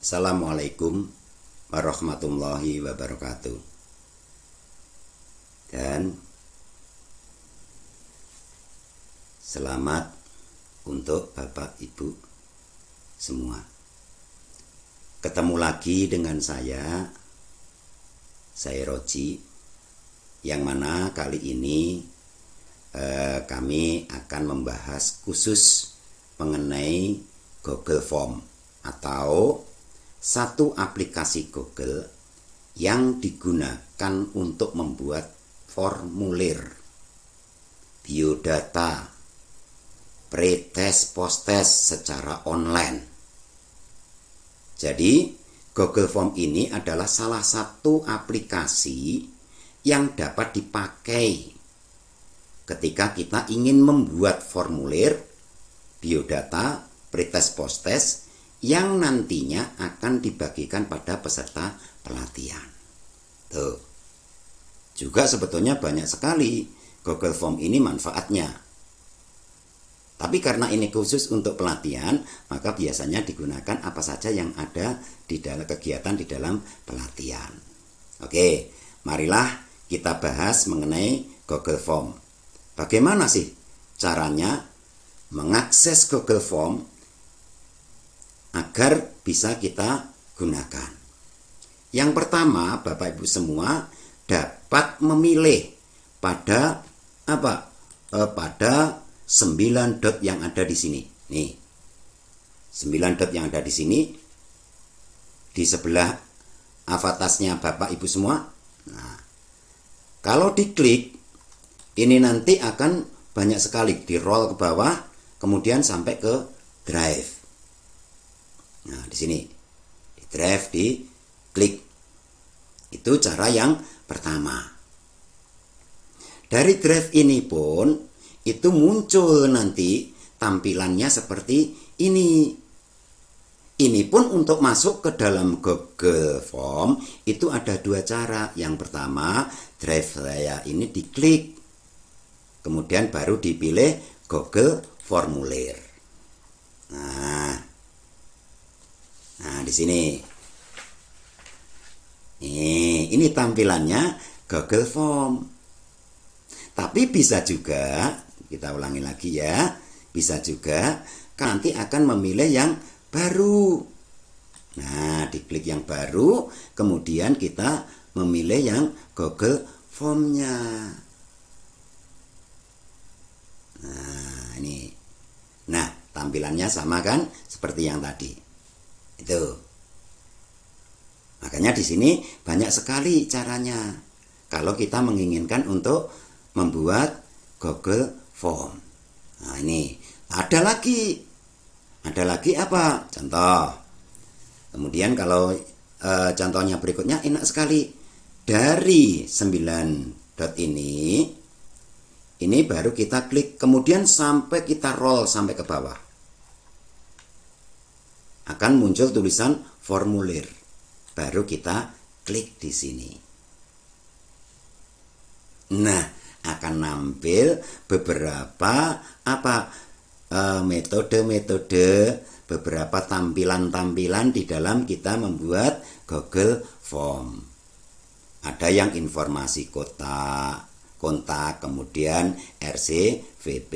Assalamualaikum warahmatullahi wabarakatuh. Dan selamat untuk Bapak Ibu semua. Ketemu lagi dengan saya Roji, yang mana kali ini kami akan membahas khusus mengenai Google Form atau satu aplikasi Google yang digunakan untuk membuat formulir biodata pretest posttest secara online. Jadi Google Form ini adalah salah satu aplikasi yang dapat dipakai ketika kita ingin membuat formulir biodata pretest posttest yang nantinya akan dibagikan pada peserta pelatihan. Tuh. Juga sebetulnya banyak sekali Google Form ini manfaatnya. Tapi karena ini khusus untuk pelatihan, maka biasanya digunakan apa saja yang ada di dalam kegiatan di dalam pelatihan. Oke, marilah kita bahas mengenai Google Form. Bagaimana sih caranya mengakses Google Form agar bisa kita gunakan? Yang pertama, Bapak Ibu semua dapat memilih pada apa? Pada 9 dot yang ada di sini. Nih. 9 dot yang ada di sini di sebelah avatasnya Bapak Ibu semua. Nah, kalau diklik ini nanti akan banyak sekali di roll ke bawah, kemudian sampai ke drive. Nah, di sini di drive, di klik. Itu cara yang pertama. Dari drive ini pun itu muncul nanti tampilannya seperti ini. Ini pun untuk masuk ke dalam Google Form itu ada 2 cara. Yang pertama, drive saya ini diklik. Kemudian baru dipilih Google Formulir. Nah, di sini. Ini tampilannya Google Form. Tapi bisa juga, kita ulangi lagi ya, bisa juga nanti akan memilih yang baru. Nah, diklik yang baru, kemudian kita memilih yang Google Form-nya. Nah, ini. Nah, tampilannya sama kan seperti yang tadi. Itu. Makanya di sini banyak sekali caranya kalau kita menginginkan untuk membuat Google Form. Nah, ini ada lagi apa? Contoh. Kemudian kalau contohnya berikutnya enak sekali. Dari 9 dot ini baru kita klik, kemudian sampai kita roll sampai ke bawah. Akan muncul tulisan formulir. Baru kita klik di sini. Nah, akan nampil beberapa metode-metode, beberapa tampilan-tampilan di dalam kita membuat Google Form. Ada yang informasi kontak, kemudian RCVP,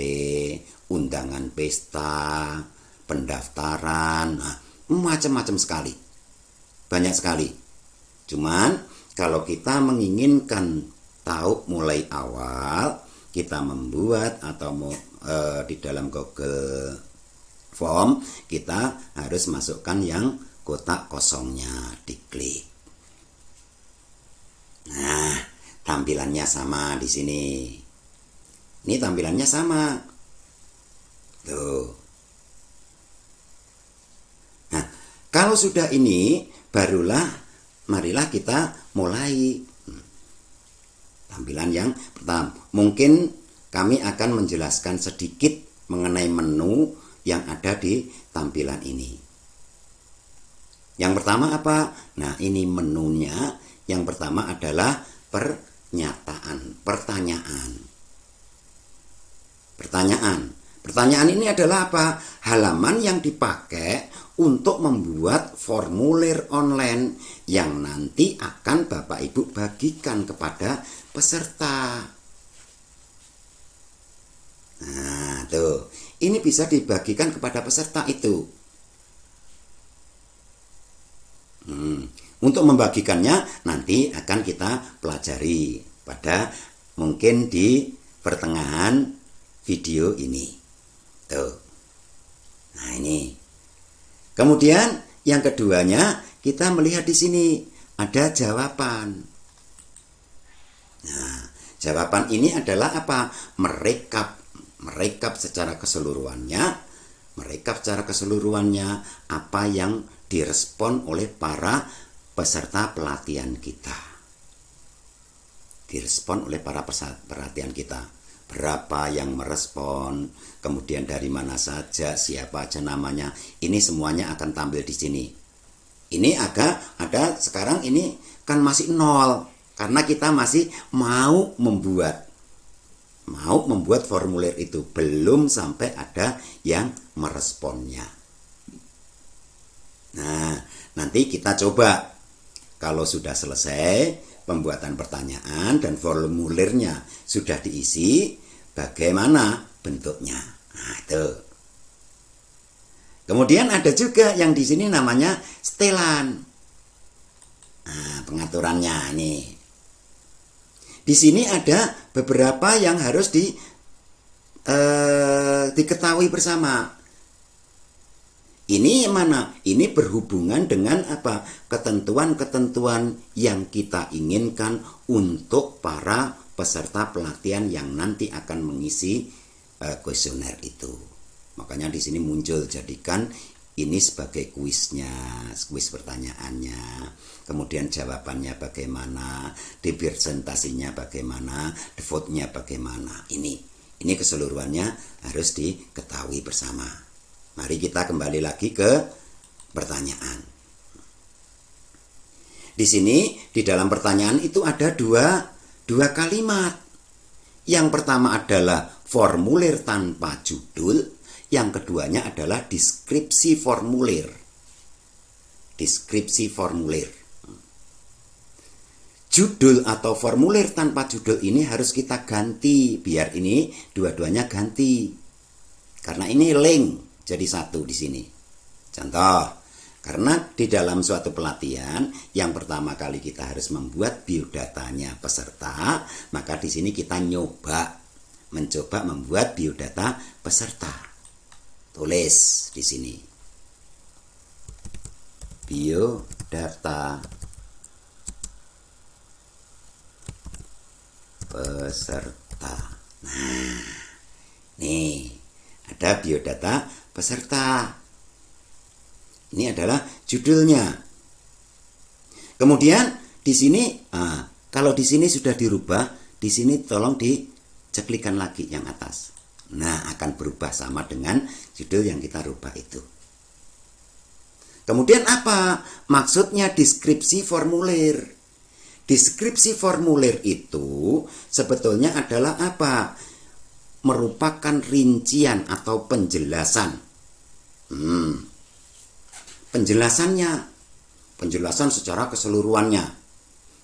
undangan pesta, pendaftaran, macam-macam sekali. Banyak sekali. Cuman kalau kita menginginkan tahu mulai awal, kita membuat atau di dalam Google Form, kita harus masukkan yang kotak kosongnya, diklik. Nah, tampilannya sama di sini. Ini tampilannya sama. Tuh. Nah, kalau sudah ini, barulah marilah kita mulai. Tampilan yang pertama, mungkin kami akan menjelaskan sedikit mengenai menu yang ada di tampilan ini. Yang pertama apa? Nah, ini menunya. Yang pertama adalah pertanyaan. Pertanyaan ini adalah apa? Halaman yang dipakai untuk membuat formulir online yang nanti akan Bapak Ibu bagikan kepada peserta. Nah, tuh. Ini bisa dibagikan kepada peserta itu. Untuk membagikannya nanti akan kita pelajari pada mungkin di pertengahan video ini. Tuh. Nah, ini. Kemudian yang keduanya kita melihat di sini ada jawaban. Nah, jawaban ini adalah apa? Merekap secara keseluruhannya apa yang direspon oleh para peserta pelatihan kita. Berapa yang merespon, kemudian dari mana saja, siapa aja namanya. Ini semuanya akan tampil di sini. Ini agak ada sekarang ini kan masih nol karena kita masih mau membuat formulir itu, belum sampai ada yang meresponnya. Nah, nanti kita coba kalau sudah selesai pembuatan pertanyaan dan formulirnya sudah diisi, bagaimana bentuknya. Nah, itu. Kemudian ada juga yang di sini namanya setelan. Nah, pengaturannya nih. Di sini ada beberapa yang harus diketahui bersama. Ini mana? Ini berhubungan dengan apa? Ketentuan-ketentuan yang kita inginkan untuk para peserta pelatihan yang nanti akan mengisi kuesioner itu. Makanya di sini muncul, jadikan ini sebagai kuis pertanyaannya. Kemudian jawabannya bagaimana, presentasinya bagaimana, defaultnya bagaimana. Ini keseluruhannya harus diketahui bersama. Mari kita kembali lagi ke pertanyaan. Di sini di dalam pertanyaan itu ada dua kalimat. Yang pertama adalah formulir tanpa judul, yang keduanya adalah deskripsi formulir. Judul atau formulir tanpa judul ini harus kita ganti, biar ini dua-duanya ganti. Karena ini link jadi satu di sini. Contoh, karena di dalam suatu pelatihan yang pertama kali kita harus membuat biodatanya peserta, maka di sini kita mencoba membuat biodata peserta. Tulis di sini. Biodata peserta. Nah, nih ada biodata peserta. Ini adalah judulnya. Kemudian di sini, kalau di sini sudah dirubah, di sini tolong diceklikkan lagi yang atas. Nah, akan berubah sama dengan judul yang kita rubah itu. Kemudian apa? Maksudnya deskripsi formulir. Deskripsi formulir itu sebetulnya adalah apa? Merupakan rincian atau penjelasan. Penjelasan secara keseluruhannya.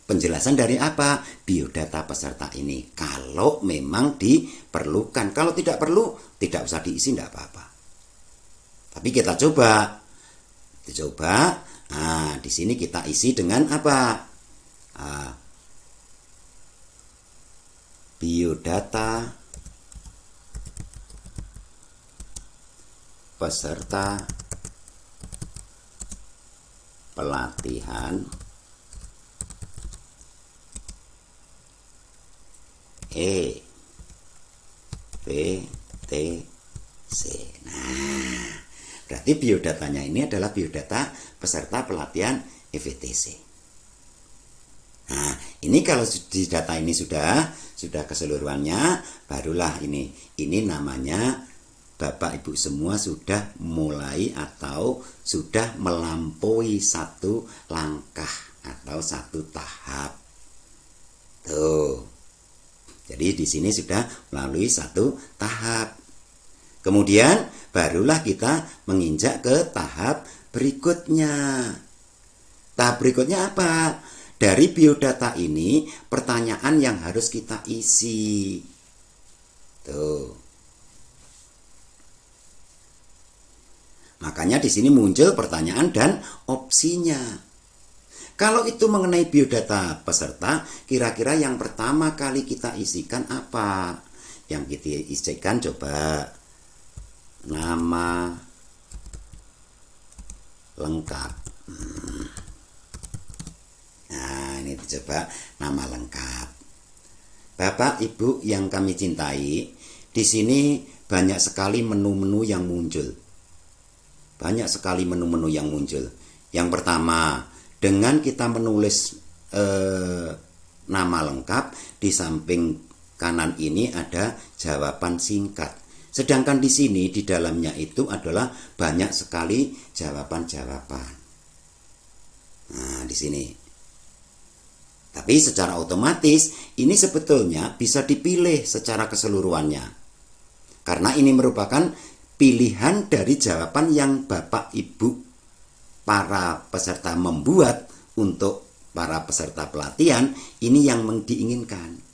Penjelasan dari apa? Biodata peserta ini. Kalau memang diperlukan. Kalau tidak perlu, tidak usah diisi, tidak apa-apa. Tapi kita coba. Nah, di sini kita isi dengan apa? Biodata peserta pelatihan EVTC. Nah, berarti biodatanya ini adalah biodata peserta pelatihan EVTC. Nah, ini kalau di data ini sudah keseluruhannya, barulah ini namanya Bapak Ibu semua sudah mulai atau sudah melampaui satu langkah atau satu tahap. Tuh. Jadi di sini sudah melalui satu tahap. Kemudian barulah kita menginjak ke tahap berikutnya. Tahap berikutnya apa? Dari biodata ini pertanyaan yang harus kita isi. Tuh. Makanya di sini muncul pertanyaan dan opsinya. Kalau itu mengenai biodata peserta, kira-kira yang pertama kali kita isikan apa? Yang kita isikan coba nama lengkap. Nah, ini coba nama lengkap. Bapak, Ibu yang kami cintai, di sini banyak sekali menu-menu yang muncul. Banyak sekali menu-menu yang muncul. Yang pertama, dengan kita menulis nama lengkap, di samping kanan ini ada jawaban singkat. Sedangkan di sini di dalamnya itu adalah banyak sekali jawaban-jawaban. Nah, di sini. Tapi secara otomatis ini sebetulnya bisa dipilih secara keseluruhannya. Karena ini merupakan pilihan dari jawaban yang Bapak Ibu para peserta membuat untuk para peserta pelatihan, ini yang diinginkan.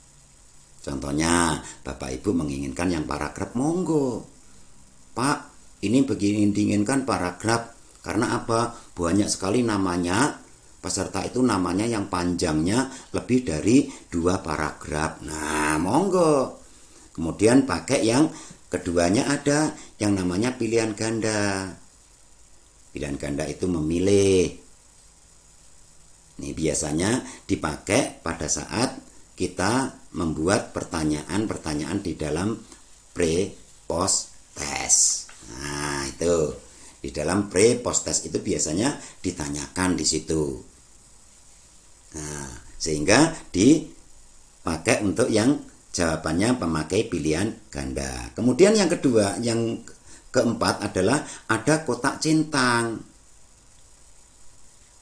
Contohnya Bapak Ibu menginginkan yang paragraf, monggo. Pak, ini begini diinginkan paragraf. Karena apa? Banyak sekali namanya. Peserta itu namanya yang panjangnya lebih dari 2 paragraf. Nah, monggo. Kemudian pakai yang keduanya ada yang namanya pilihan ganda. Pilihan ganda itu memilih. Ini biasanya dipakai pada saat kita membuat pertanyaan-pertanyaan di dalam pre-post test. Nah, itu. Di dalam pre-post test itu biasanya ditanyakan di situ. Nah, sehingga dipakai untuk yang jawabannya pemakai pilihan ganda. Kemudian yang kedua, yang keempat adalah ada kotak centang.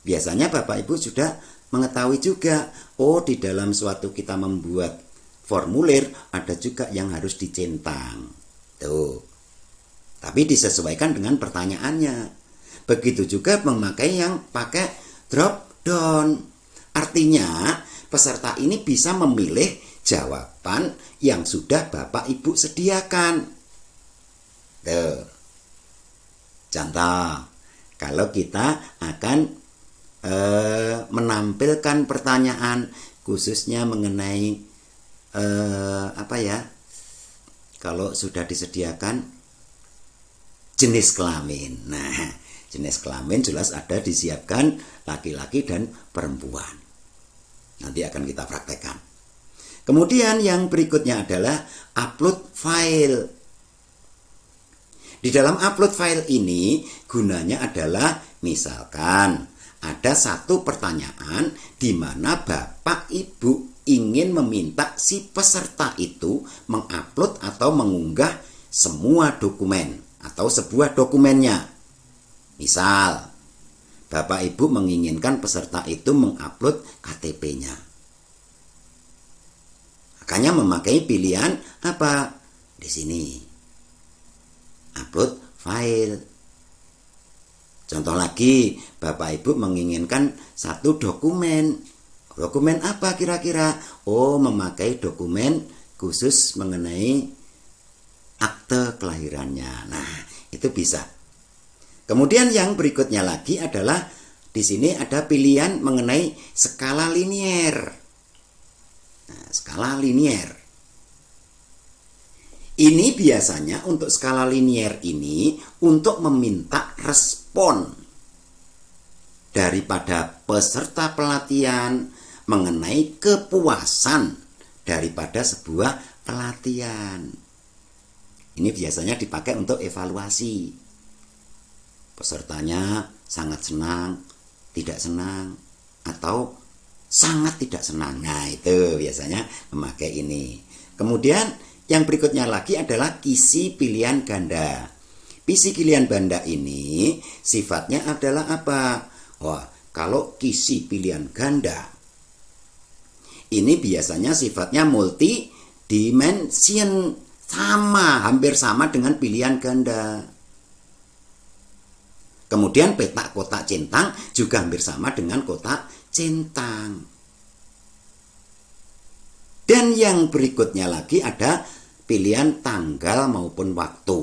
Biasanya Bapak Ibu sudah mengetahui juga, oh di dalam suatu kita membuat formulir ada juga yang harus dicentang. Tuh. Tapi disesuaikan dengan pertanyaannya. Begitu juga memakai yang pakai drop down. Artinya peserta ini bisa memilih jawaban yang sudah Bapak Ibu sediakan. Tuh. Contoh, kalau kita akan menampilkan pertanyaan khususnya mengenai kalau sudah disediakan jenis kelamin. Nah, jenis kelamin jelas ada disiapkan laki-laki dan perempuan. Nanti akan kita praktekkan. Kemudian yang berikutnya adalah upload file. Di dalam upload file ini gunanya adalah misalkan ada satu pertanyaan di mana Bapak Ibu ingin meminta si peserta itu mengupload atau mengunggah semua dokumen atau sebuah dokumennya. Misal, Bapak Ibu menginginkan peserta itu mengupload KTP-nya. Makanya memakai pilihan apa? Di sini. Upload file. Contoh lagi, Bapak Ibu menginginkan satu dokumen. Dokumen apa kira-kira? Oh, memakai dokumen khusus mengenai akte kelahirannya. Nah, itu bisa. Kemudian yang berikutnya lagi adalah di sini ada pilihan mengenai skala linier. Nah, skala linier. Ini biasanya untuk skala linier ini untuk meminta respon daripada peserta pelatihan mengenai kepuasan daripada sebuah pelatihan. Ini biasanya dipakai untuk evaluasi. Pesertanya sangat senang, tidak senang, atau sangat tidak senang. Nah, itu biasanya memakai ini. Kemudian yang berikutnya lagi adalah kisi pilihan ganda. Kisi pilihan ganda ini sifatnya adalah apa? Wah, kalau kisi pilihan ganda ini biasanya sifatnya multi dimension. Sama, hampir sama dengan pilihan ganda. Kemudian petak kotak centang juga hampir sama dengan kotak centang. Dan yang berikutnya lagi ada pilihan tanggal maupun waktu.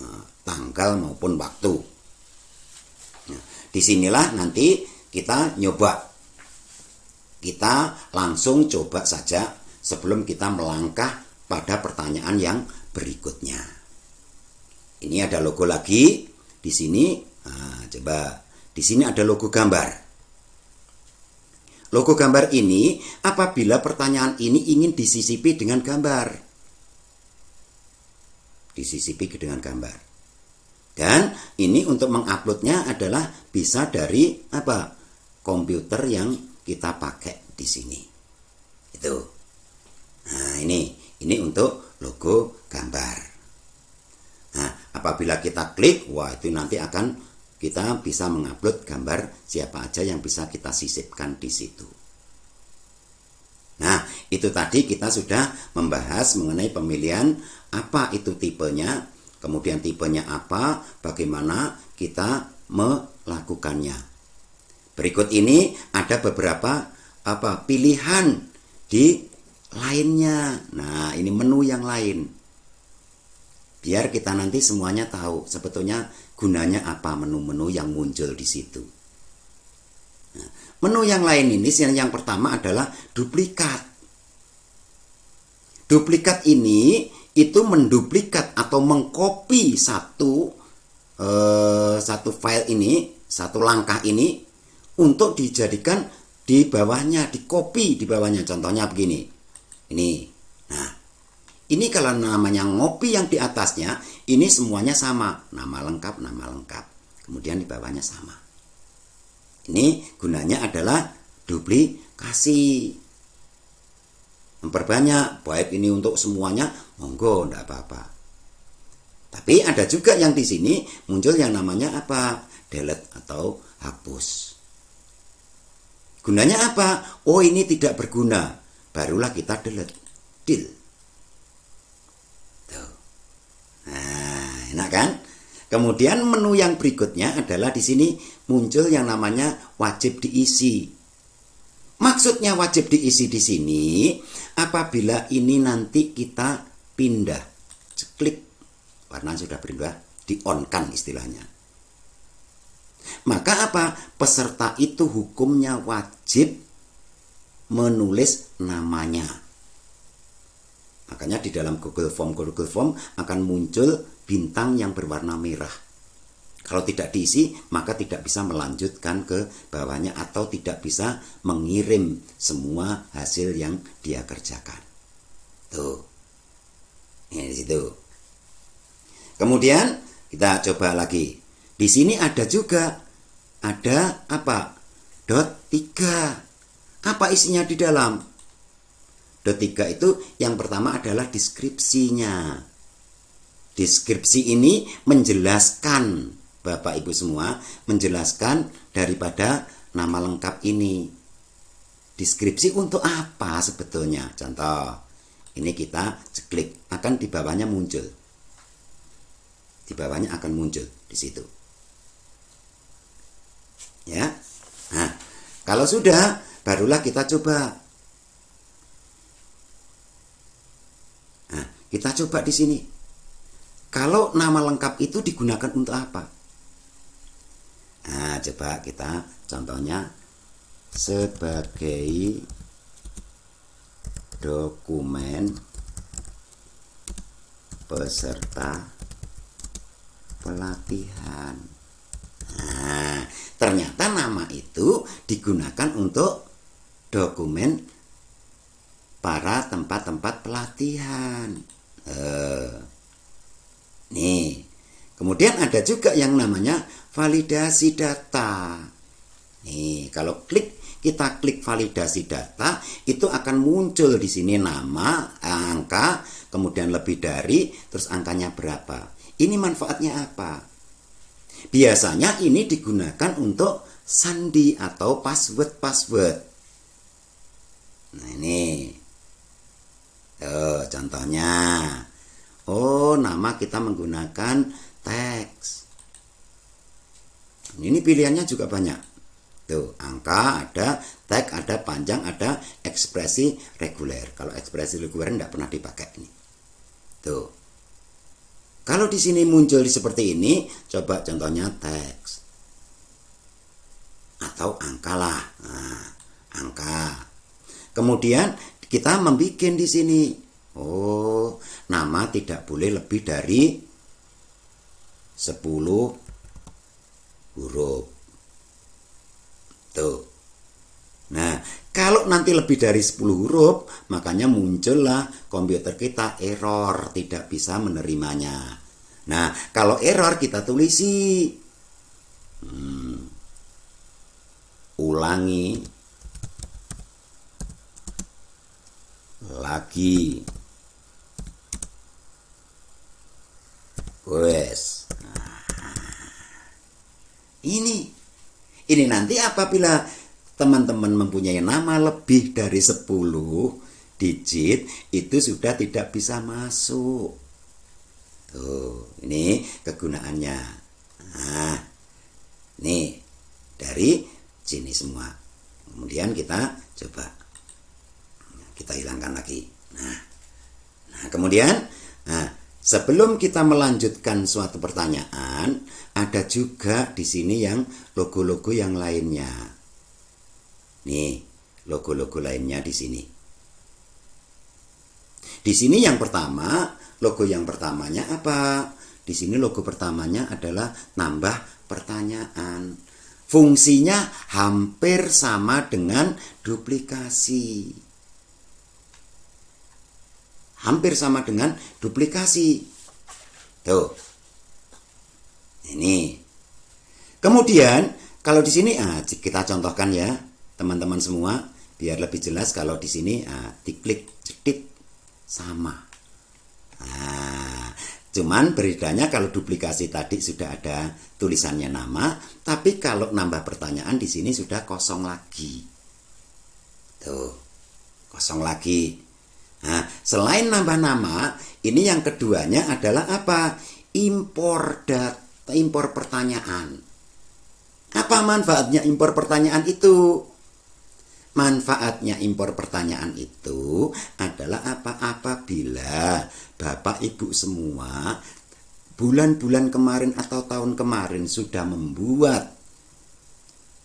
Nah, tanggal maupun waktu. Nah, disinilah nanti kita nyoba. Kita langsung coba saja sebelum kita melangkah pada pertanyaan yang berikutnya. Ini ada logo lagi. Di sini, nah, coba. Di sini ada logo gambar. Logo gambar ini apabila pertanyaan ini ingin disisipi dengan gambar. Disisipi dengan gambar. Dan ini untuk menguploadnya adalah bisa dari apa? Komputer yang kita pakai di sini. Itu. Nah, ini untuk logo gambar. Nah, apabila kita klik, wah itu nanti akan kita bisa mengupload gambar siapa aja yang bisa kita sisipkan di situ. Nah, itu tadi kita sudah membahas mengenai pemilihan apa itu tipenya, kemudian tipenya apa, bagaimana kita melakukannya. Berikut ini ada beberapa pilihan di lainnya. Nah, ini menu yang lain. Biar kita nanti semuanya tahu sebetulnya gunanya apa menu-menu yang muncul di situ. Nah, menu yang lain ini yang pertama adalah duplikat. Duplikat ini itu menduplikat atau mengcopy satu file ini, satu langkah ini untuk dijadikan di bawahnya, di-copy di bawahnya. Contohnya begini. Ini. Nah, ini kalau namanya ngopi yang di atasnya, ini semuanya sama. Nama lengkap. Kemudian di bawahnya sama. Ini gunanya adalah duplikasi. Memperbanyak, baik ini untuk semuanya, monggo, enggak apa-apa. Tapi ada juga yang di sini muncul yang namanya apa? Delete atau hapus. Gunanya apa? Oh, ini tidak berguna. Barulah kita delete. Nah, enak kan? Kemudian menu yang berikutnya adalah di sini muncul yang namanya wajib diisi. Maksudnya wajib diisi di sini apabila ini nanti kita pindah, klik warna sudah berubah, di on kan istilahnya. Maka apa? Peserta itu hukumnya wajib menulis namanya. Makanya di dalam Google Form akan muncul bintang yang berwarna merah. Kalau tidak diisi, maka tidak bisa melanjutkan ke bawahnya atau tidak bisa mengirim semua hasil yang dia kerjakan. Tuh. Ini di situ. Kemudian kita coba lagi. Di sini ada juga apa? Dot 3. Apa isinya di dalam? Dot 3 itu yang pertama adalah deskripsinya. Deskripsi ini menjelaskan, Bapak Ibu semua, menjelaskan daripada nama lengkap ini. Deskripsi untuk apa sebetulnya? Contoh, ini kita klik, akan di bawahnya muncul. Di bawahnya akan muncul di situ. Ya. Nah, kalau sudah, barulah kita coba. Kita coba di sini. Kalau nama lengkap itu digunakan untuk apa? Nah, coba kita contohnya sebagai dokumen peserta pelatihan. Nah, ternyata nama itu digunakan untuk dokumen para tempat-tempat pelatihan. Nih, kemudian ada juga yang namanya validasi data. Nih, kalau kita klik validasi data, itu akan muncul di sini nama, angka, kemudian lebih dari, terus angkanya berapa. Ini manfaatnya apa? Biasanya ini digunakan untuk sandi atau password. Nah, ini. Contohnya, oh nama kita menggunakan teks. Ini pilihannya juga banyak. Tuh, angka ada, tag ada, panjang ada, ekspresi reguler. Kalau ekspresi reguler tidak pernah dipakai ini. Tuh. Kalau di sini muncul seperti ini, coba contohnya teks atau angka lah. Nah, angka. Kemudian kita membuat di sini. Oh, nama tidak boleh lebih dari 10 huruf. Tuh. Nah, kalau nanti lebih dari 10 huruf, makanya muncullah komputer kita error, tidak bisa menerimanya. Nah, kalau error kita tulisi. Ulangi lagi. Wes. Ini nanti apabila teman-teman mempunyai nama lebih dari 10 digit, itu sudah tidak bisa masuk. Tuh, ini kegunaannya. Nah, nih dari sini semua. Kemudian kita coba. Kita hilangkan lagi. Nah kemudian, sebelum kita melanjutkan suatu pertanyaan, ada juga di sini yang logo-logo yang lainnya. Nih, logo-logo lainnya di sini. Di sini yang pertama, logo yang pertamanya apa? Di sini logo pertamanya adalah nambah pertanyaan. Fungsinya hampir sama dengan duplikasi. Hampir sama dengan duplikasi. Tuh. Ini. Kemudian kalau di sini kita contohkan ya, teman-teman semua, biar lebih jelas. Kalau di sini diklik jedit sama. Cuman bedanya kalau duplikasi tadi sudah ada tulisannya nama, tapi kalau nambah pertanyaan di sini sudah kosong lagi. Tuh, kosong lagi. Nah, selain nambah nama, ini yang keduanya adalah apa? Impor data, impor pertanyaan. Apa manfaatnya impor pertanyaan itu? Manfaatnya impor pertanyaan itu adalah apabila Bapak Ibu semua bulan-bulan kemarin atau tahun kemarin sudah membuat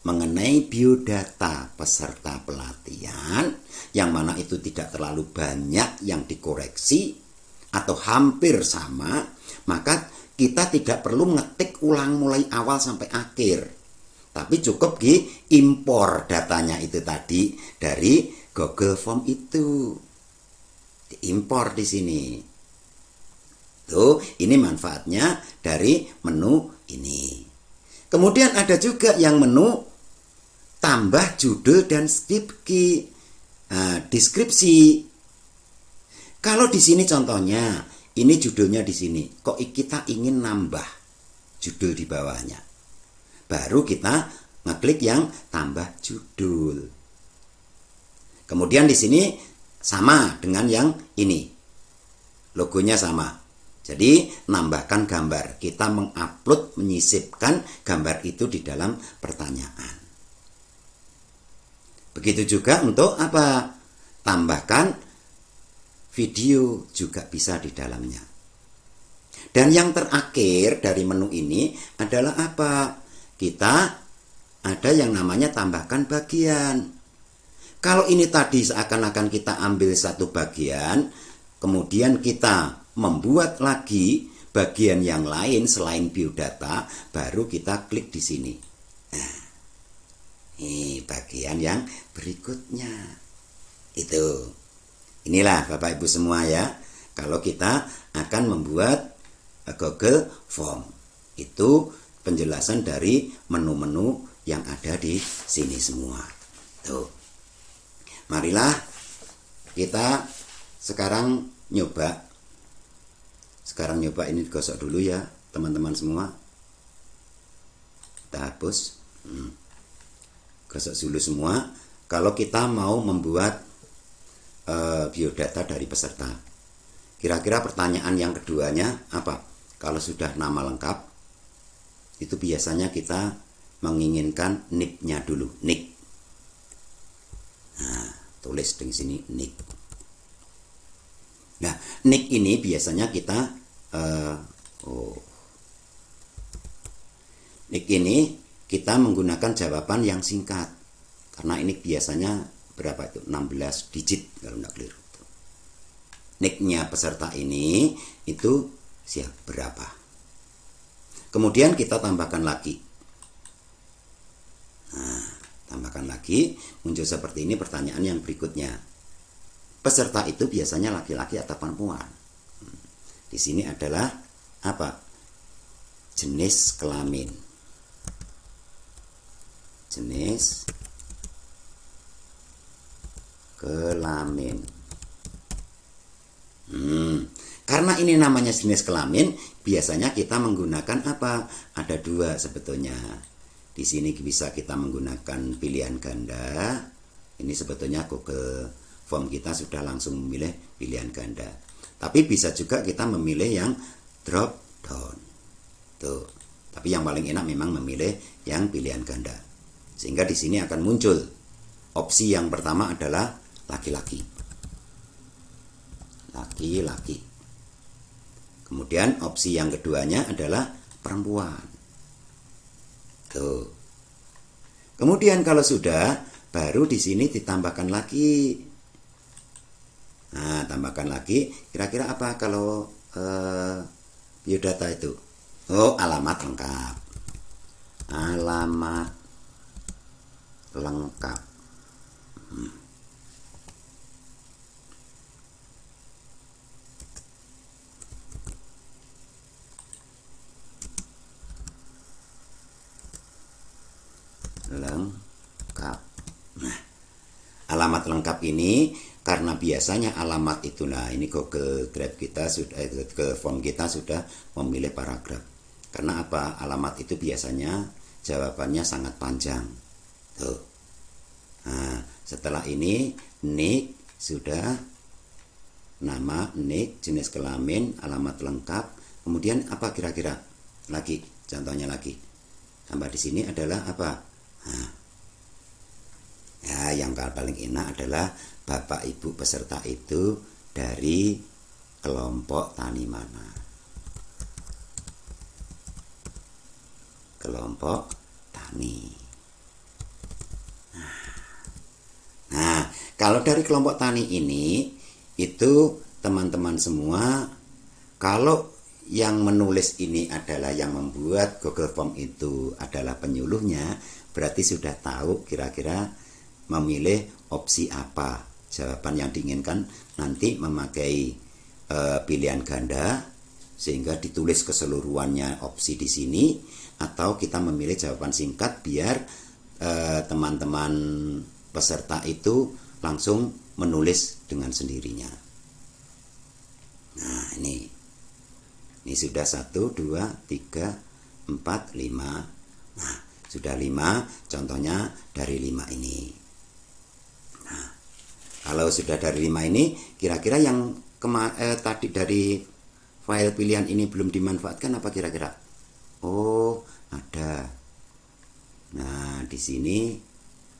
mengenai biodata peserta pelatihan, yang mana itu tidak terlalu banyak yang dikoreksi atau hampir sama, maka kita tidak perlu ngetik ulang mulai awal sampai akhir, tapi cukup impor datanya itu tadi dari Google Form itu, diimpor di sini. Tuh, ini manfaatnya dari menu ini. Kemudian ada juga yang menu tambah judul dan deskripsi. Kalau di sini contohnya, ini judulnya di sini. Kok kita ingin nambah judul di bawahnya? Baru kita ngeklik yang tambah judul. Kemudian di sini sama dengan yang ini. Logonya sama. Jadi nambahkan gambar. Kita mengupload, menyisipkan gambar itu di dalam pertanyaan. Begitu juga untuk apa? Tambahkan video juga bisa di dalamnya. Dan yang terakhir dari menu ini adalah apa? Kita ada yang namanya tambahkan bagian. Kalau ini tadi seakan-akan kita ambil satu bagian, kemudian kita membuat lagi bagian yang lain selain biodata, baru kita klik di sini. Nah, ini bagian yang berikutnya. Itu. Inilah Bapak Ibu semua ya. Kalau kita akan membuat Google Form, itu penjelasan dari menu-menu yang ada di sini semua. Tuh. Marilah kita sekarang nyoba. Sekarang nyoba ini digosok dulu ya teman-teman semua. Kita hapus. Gosok dulu semua. Kalau kita mau membuat biodata dari peserta. Kira-kira pertanyaan yang keduanya apa? Kalau sudah nama lengkap, itu biasanya kita menginginkan NIK-nya dulu, NIK. Nah, tulis di sini NIK. Nah, NIK ini biasanya kita NIK ini kita menggunakan jawaban yang singkat. Karena ini biasanya berapa itu? 16 digit kalau tidak keliru. NIK-nya peserta ini itu berapa? Kemudian kita tambahkan lagi. Nah, tambahkan lagi, muncul seperti ini pertanyaan yang berikutnya. Peserta itu biasanya laki-laki atau perempuan? Di sini adalah apa? Jenis kelamin. Jenis kelamin. Karena ini namanya jenis kelamin, biasanya kita menggunakan apa? Ada dua sebetulnya. Di sini bisa kita menggunakan pilihan ganda. Ini sebetulnya Google Form kita sudah langsung memilih pilihan ganda. Tapi bisa juga kita memilih yang drop down. Tuh. Tapi yang paling enak memang memilih yang pilihan ganda. Sehingga di sini akan muncul opsi yang pertama adalah laki-laki. Laki-laki. Kemudian opsi yang keduanya adalah perempuan. Tuh. Kemudian kalau sudah, baru di sini ditambahkan lagi. Nah, tambahkan lagi. Kira-kira apa kalau biodata itu? Oh, alamat lengkap. Alamat lengkap. Lengkap. Nah, alamat lengkap ini karena biasanya alamat itu, nah ini Google Drive kita sudah, Google Form kita sudah memilih paragraf. Karena apa? Alamat itu biasanya jawabannya sangat panjang. Tuh. Nah, setelah ini NIK sudah, nama, NIK, jenis kelamin, alamat lengkap. Kemudian apa kira-kira? Lagi, contohnya lagi. Tambah di sini adalah apa? Nah, ya yang paling enak adalah Bapak Ibu peserta itu dari kelompok tani mana? Kelompok tani. Nah, kalau dari kelompok tani ini, itu teman-teman semua, kalau yang menulis ini adalah yang membuat Google Form itu adalah penyuluhnya, berarti sudah tahu kira-kira memilih opsi apa. Jawaban yang diinginkan nanti memakai pilihan ganda sehingga ditulis keseluruhannya opsi di sini, atau kita memilih jawaban singkat biar teman-teman peserta itu langsung menulis dengan sendirinya. Nah, ini sudah 1, 2, 3, 4, 5. Nah, sudah 5, contohnya dari 5 ini. Nah, kalau sudah dari 5 ini, kira-kira yang tadi dari file pilihan ini belum dimanfaatkan apa kira-kira? Oh, ada. Nah, di sini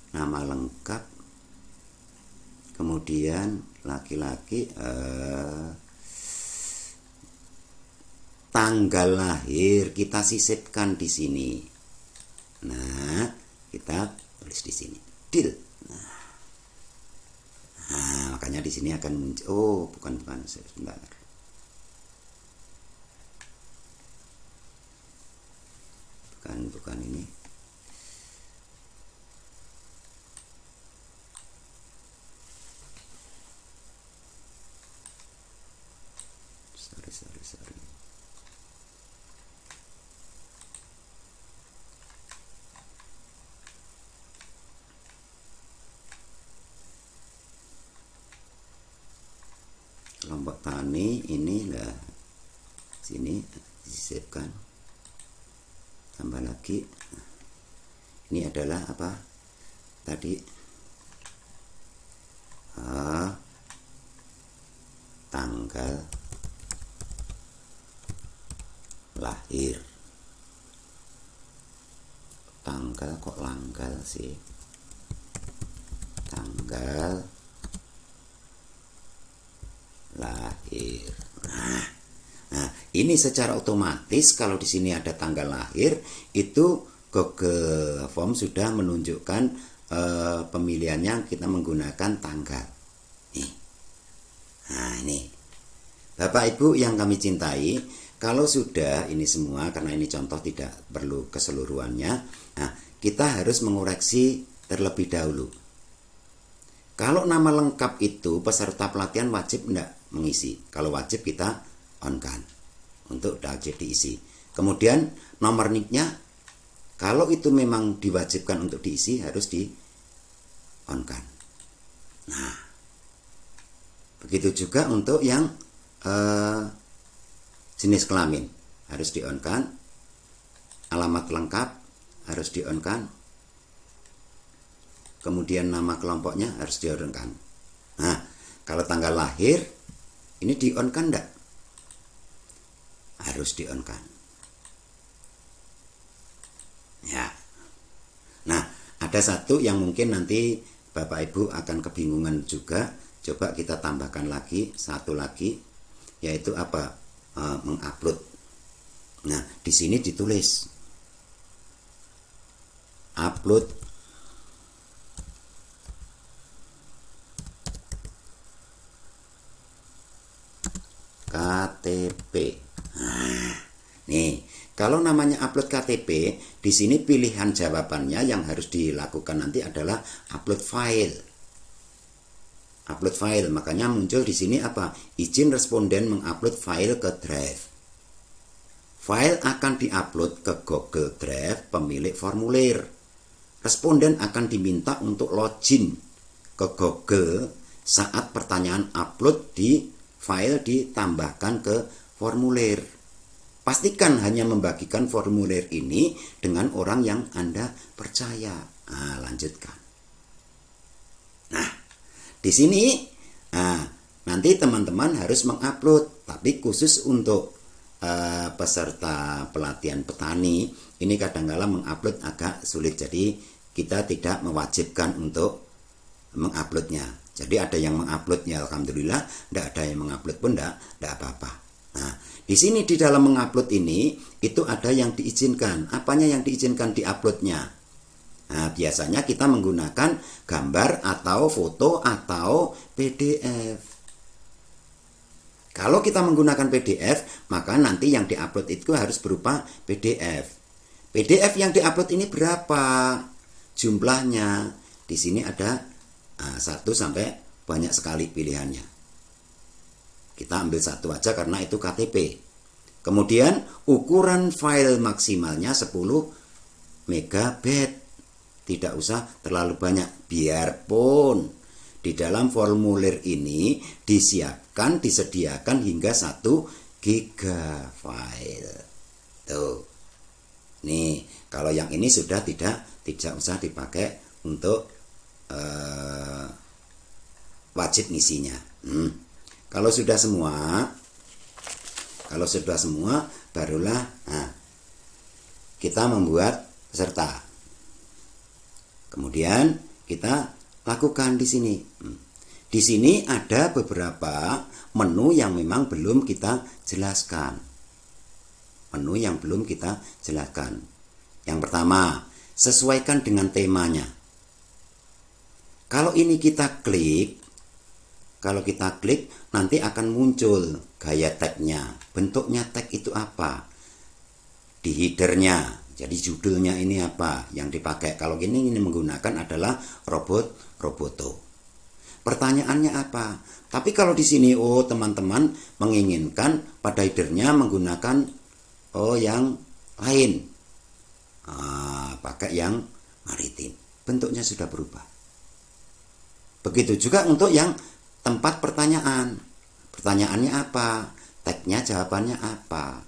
nama lengkap, kemudian laki-laki, tanggal lahir kita sisipkan di sini. Nah, kita tulis di sini. Deal. Nah, makanya di sini akan muncul. Oh, bukan sebentar. Bukan ini. Sorry. Kelompok tani inilah sini disisipkan. Tambah lagi. Ini adalah apa? Tadi tanggal lahir. Tanggal kok langgal sih? Tanggal lahir. Nah, ini secara otomatis kalau di sini ada tanggal lahir, itu Google Form sudah menunjukkan pemilihannya kita menggunakan tanggal. Nih. Nah, ini. Bapak Ibu yang kami cintai, kalau sudah ini semua, karena ini contoh tidak perlu keseluruhannya, nah, kita harus mengoreksi terlebih dahulu. Kalau nama lengkap itu peserta pelatihan wajib enggak mengisi. Kalau wajib kita on-kan untuk wajib diisi. Kemudian nomor NIK-nya kalau itu memang diwajibkan untuk diisi harus di on-kan. Nah, begitu juga untuk yang jenis kelamin harus di on-kan. Alamat lengkap harus di on-kan. Kemudian nama kelompoknya harus di on-kan. Nah, kalau tanggal lahir ini di on-kan enggak? Harus di on-kan. Ya. Nah, ada satu yang mungkin nanti Bapak Ibu akan kebingungan juga. Coba kita tambahkan lagi, satu lagi, yaitu apa? Mengupload. Nah, di sini ditulis upload KTP. Nah, nih, kalau namanya upload KTP, di sini pilihan jawabannya yang harus dilakukan nanti adalah upload file. Upload file, makanya muncul di sini apa? Izin responden mengupload file ke Drive. File akan diupload ke Google Drive pemilik formulir. Responden akan diminta untuk login ke Google saat pertanyaan upload di file ditambahkan ke formulir. Pastikan hanya membagikan formulir ini dengan orang yang Anda percaya. Nah, lanjutkan. Nah, di sini nanti teman-teman harus mengupload, tapi khusus untuk peserta pelatihan petani ini kadang-kala mengupload agak sulit, jadi kita tidak mewajibkan untuk menguploadnya. Jadi ada yang menguploadnya, alhamdulillah. Tidak ada yang mengupload pun tidak apa-apa. Nah, di sini di dalam mengupload ini itu ada yang diizinkan. Apanya yang diizinkan diuploadnya? Nah, biasanya kita menggunakan gambar atau foto atau PDF. Kalau kita menggunakan PDF, maka nanti yang diupload itu harus berupa PDF. PDF yang diupload ini berapa jumlahnya? Di sini ada 1 sampai banyak sekali pilihannya. Kita ambil satu aja karena itu KTP. Kemudian ukuran file maksimalnya 10 MB. Tidak usah terlalu banyak, biarpun di dalam formulir ini disediakan hingga 1 GB file. Tuh. Nih, kalau yang ini sudah tidak usah dipakai untuk wajib ngisinya. Kalau sudah semua barulah kita membuat peserta. Kemudian kita lakukan di sini. Di sini ada beberapa menu yang memang belum kita jelaskan. Yang pertama, sesuaikan dengan temanya. Kalau ini kita klik, nanti akan muncul gaya tagnya. Bentuknya tag itu apa? Di headernya, jadi judulnya ini apa yang dipakai. Kalau ini menggunakan adalah roboto. Pertanyaannya apa? Tapi kalau di sini teman-teman menginginkan pada headernya menggunakan yang lain. Pakai yang maritim. Bentuknya sudah berubah. Begitu juga untuk yang tempat pertanyaan. Pertanyaannya apa? Tagnya jawabannya apa?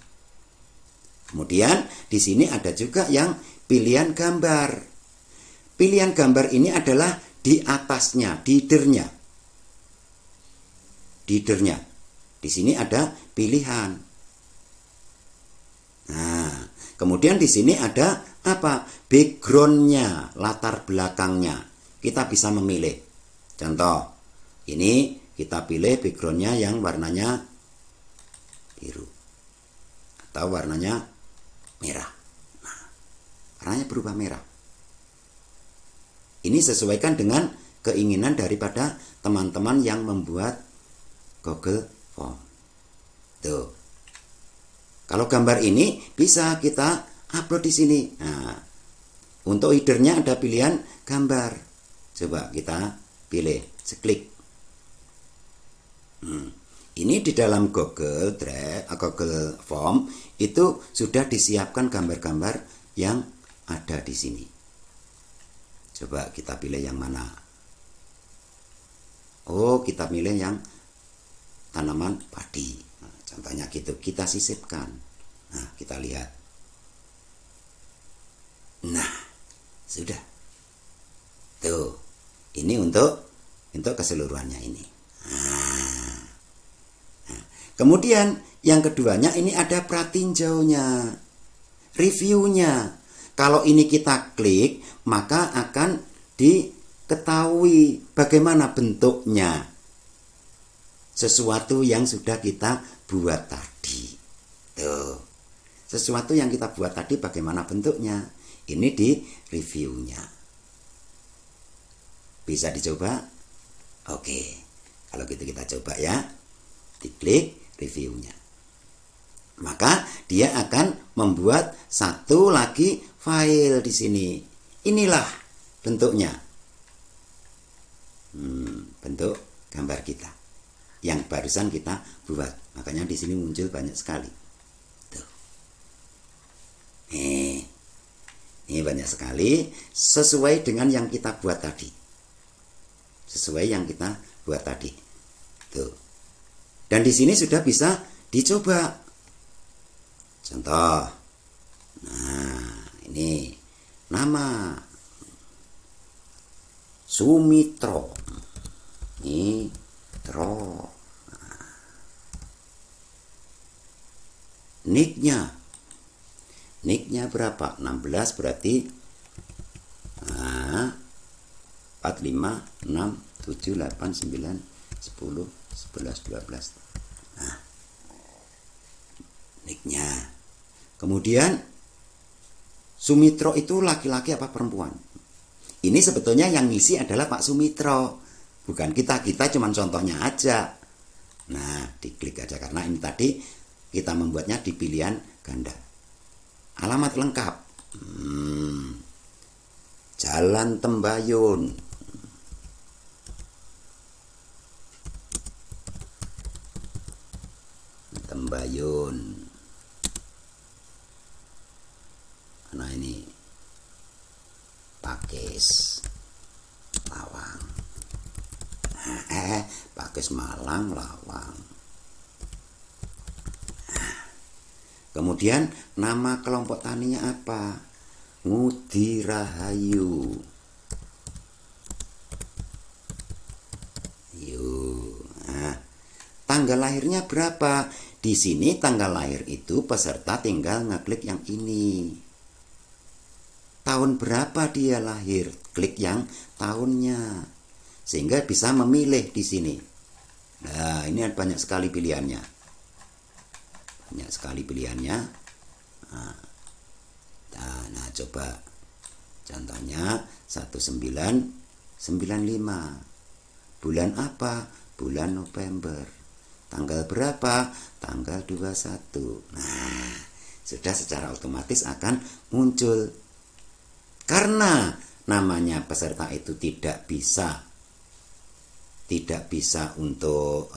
Kemudian di sini ada juga yang pilihan gambar. Pilihan gambar ini adalah di atasnya, di headernya. Di sini ada pilihan. Nah, kemudian di sini ada apa? Backgroundnya, latar belakangnya. Kita bisa memilih. Contoh, ini kita pilih backgroundnya yang warnanya biru atau warnanya merah. Nah, warnanya berubah merah. Ini sesuaikan dengan keinginan daripada teman-teman yang membuat Google Form. Tuh. Kalau gambar ini bisa kita upload di sini. Nah, untuk headernya ada pilihan gambar. Coba kita pilih, seklik. Ini di dalam Google Drive, Google Form itu sudah disiapkan gambar-gambar yang ada di sini. Coba kita pilih yang mana? Oh, kita pilih yang tanaman padi. Nah, contohnya gitu, kita sisipkan. Nah, kita lihat. Nah, sudah. Tuh, ini untuk keseluruhannya ini. Nah, kemudian yang keduanya ini ada pratinjaunya, reviewnya. Kalau ini kita klik, maka akan diketahui bagaimana bentuknya sesuatu yang sudah kita buat tadi. Tuh. Sesuatu yang kita buat tadi bagaimana bentuknya. Ini di reviewnya. Bisa dicoba? Oke. Kalau gitu kita coba ya. Diklik reviewnya. Maka dia akan membuat satu lagi file di sini. Inilah bentuknya. Bentuk gambar kita yang barusan kita buat. Makanya di sini muncul banyak sekali. Tuh. Ini banyak sekali sesuai dengan yang kita buat tadi. Sesuai yang kita buat tadi. Tuh. Dan di sini sudah bisa dicoba. Contoh. Nah, ini nama Sumitro. Nicknya berapa? 16 berarti 4, 5, 6, 7, 8, 9, 10, 11, 12. Nah, nicknya. Kemudian Sumitro itu laki-laki apa perempuan? Ini sebetulnya yang ngisi adalah Pak Sumitro, bukan kita. Kita cuma contohnya aja. Nah, diklik aja karena ini tadi kita membuatnya di pilihan ganda. Alamat lengkap. Jalan Tembayun. Nah, ini Pakis Lawang. Pakis Malang Lawang. Kemudian nama kelompok taninya apa? Ngudi Rahayu. Nah, tanggal lahirnya berapa? Di sini tanggal lahir itu peserta tinggal ngeklik yang ini. Tahun berapa dia lahir? Klik yang tahunnya. Sehingga bisa memilih di sini. Nah, ini ada banyak sekali pilihannya. Nah, coba contohnya 1995. Bulan apa? Bulan November. Tanggal berapa? Tanggal 21. Nah, sudah secara otomatis akan muncul. Karena namanya peserta itu tidak bisa untuk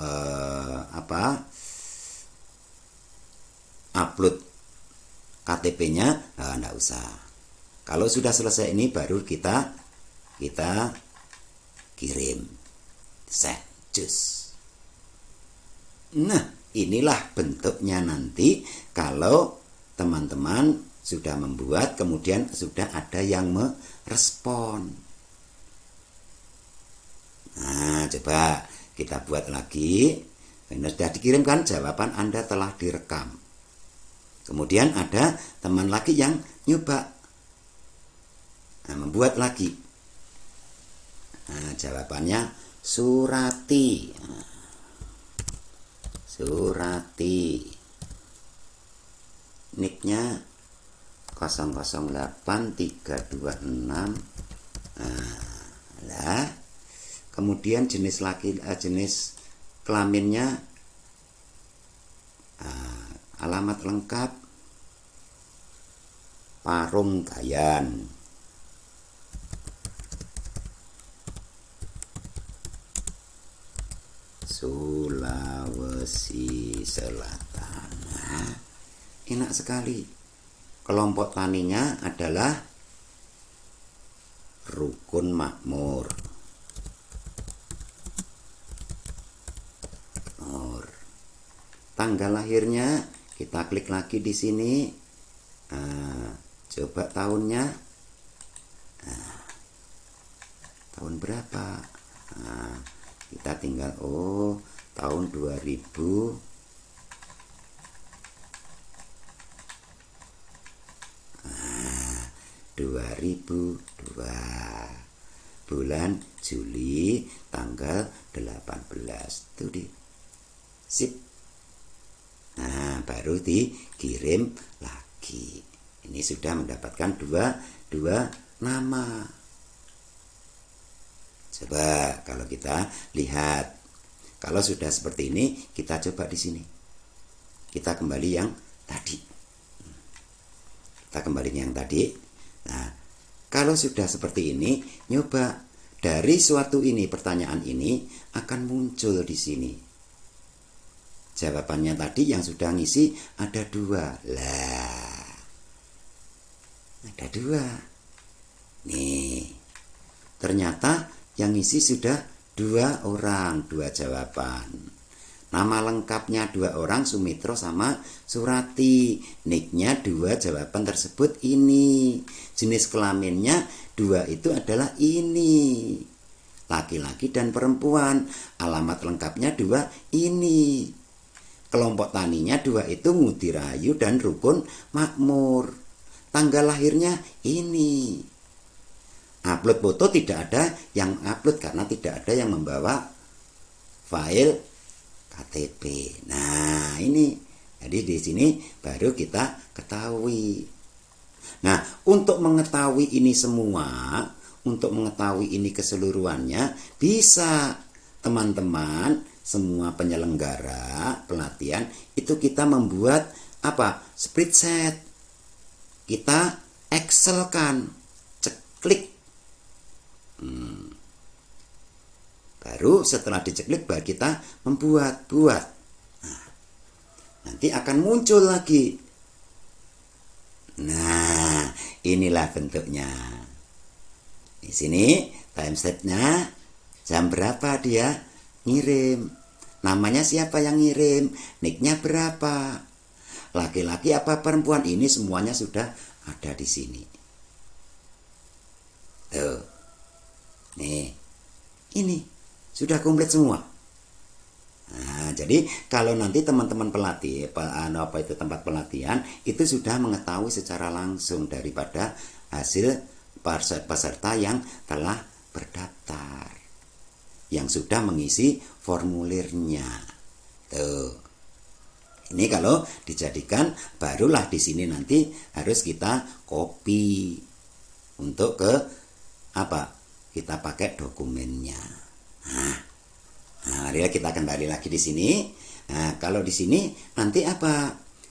upload KTP-nya, enggak usah. Kalau sudah selesai ini baru kita kirim. Send, cus. Nah, inilah bentuknya nanti kalau teman-teman sudah membuat, kemudian sudah ada yang merespon. Nah, coba kita buat lagi. Karena sudah dikirimkan, jawaban Anda telah direkam. Kemudian ada teman lagi yang nyoba, membuat lagi. Jawabannya Surati. Surati. Nicknya 008326. Kemudian jenis kelaminnya, alamat lengkap Parung Gayan. Sulawesi Selatan. Enak sekali. Kelompok taninya adalah Rukun Makmur. Tanggal lahirnya kita klik lagi di sini. Coba tahunnya. Tahun berapa? Kita tinggal tahun 2000. 2002, bulan Juli tanggal 18. Tuh di sip. Baru dikirim lagi. Ini sudah mendapatkan dua nama. Coba kalau kita lihat, kalau sudah seperti ini, kita coba di sini. Kita kembali yang tadi. Nah, kalau sudah seperti ini, nyoba dari suatu ini, pertanyaan ini akan muncul di sini. Jawabannya tadi yang sudah ngisi ada 2. Ada 2. Nih, ternyata yang ngisi sudah 2 orang, 2 jawaban. Nama lengkapnya 2 orang, Sumitro sama Surati. Nicknya 2, jawaban tersebut ini. Jenis kelaminnya 2 itu adalah ini. Laki-laki dan perempuan. Alamat lengkapnya 2 ini. Kelompok taninya 2 itu Ngudirayu dan Rukun Makmur. Tanggal lahirnya ini. Upload foto tidak ada yang upload karena tidak ada yang membawa file KTP. Nah, ini. Jadi di sini baru kita ketahui. Nah, untuk mengetahui ini semua, untuk mengetahui ini keseluruhannya, bisa teman-teman semua penyelenggara pelatihan itu kita membuat spreadsheet. Kita Excelkan, ceklik. Baru setelah diceklik baru kita buat. Nah, nanti akan muncul lagi. Nah, inilah bentuknya. Di sini timestamp-nya jam berapa dia ngirim. Namanya siapa yang ngirim, nicknya berapa, laki-laki apa perempuan, ini semuanya sudah ada di sini. Tuh. Nih. Ini sudah komplit semua. Nah, jadi kalau nanti teman-teman pelatih tempat pelatihan itu sudah mengetahui secara langsung daripada hasil peserta yang telah berdaftar, yang sudah mengisi formulirnya. Tuh. Ini kalau dijadikan, barulah di sini nanti harus kita copy untuk kita pakai dokumennya. Nah, mari kita kembali lagi di sini. Nah, kalau di sini nanti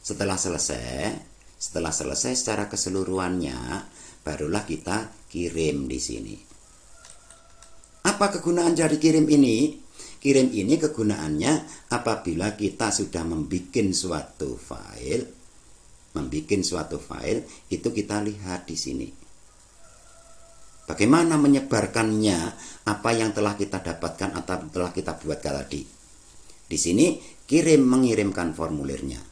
setelah selesai secara keseluruhannya, barulah kita kirim di sini. Apa kegunaan dari kirim ini? Kirim ini kegunaannya apabila kita sudah membuat suatu file, itu kita lihat di sini. Bagaimana menyebarkannya apa yang telah kita dapatkan atau telah kita buat tadi. Di sini mengirimkan formulirnya.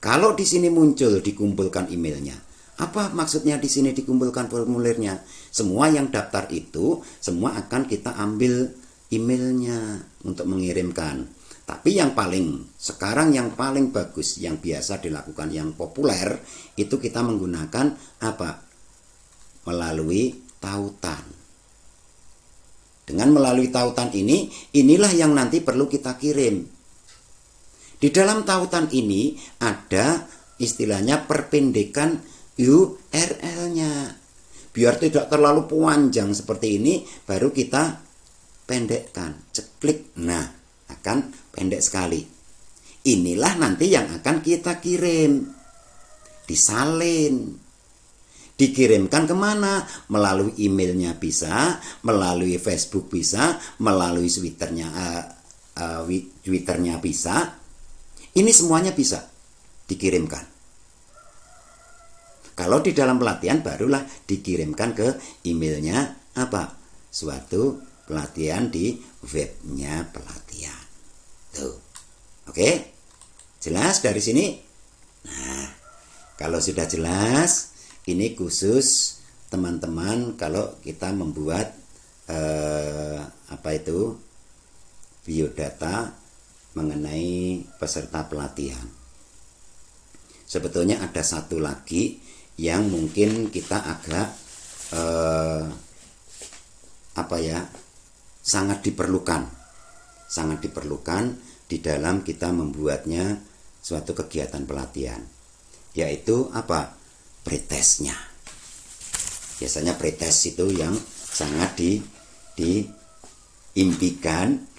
Kalau di sini muncul dikumpulkan emailnya. Apa maksudnya di sini dikumpulkan formulirnya? Semua yang daftar itu semua akan kita ambil emailnya untuk mengirimkan. Tapi yang sekarang yang paling bagus, yang biasa dilakukan, yang populer, itu kita menggunakan apa? Melalui tautan. Dengan melalui tautan inilah yang nanti perlu kita kirim. Di dalam tautan ini ada istilahnya perpendekan URL-nya. Biar tidak terlalu panjang seperti ini, baru kita pendekkan, ceklik. Nah, akan pendek sekali. Inilah nanti yang akan kita kirim. Disalin. Dikirimkan kemana? Melalui emailnya bisa, melalui Facebook bisa, melalui Twitternya bisa. Ini semuanya bisa dikirimkan. Kalau di dalam pelatihan barulah dikirimkan ke emailnya apa? Suatu pelatihan di webnya pelatihan. Tuh. Oke? Jelas dari sini? Nah, kalau sudah jelas, ini khusus teman-teman kalau kita membuat biodata mengenai peserta pelatihan. Sebetulnya ada satu lagi yang mungkin kita agak sangat diperlukan di dalam kita membuatnya suatu kegiatan pelatihan, yaitu apa? Pretestnya. Biasanya pretest itu yang sangat diimpikan,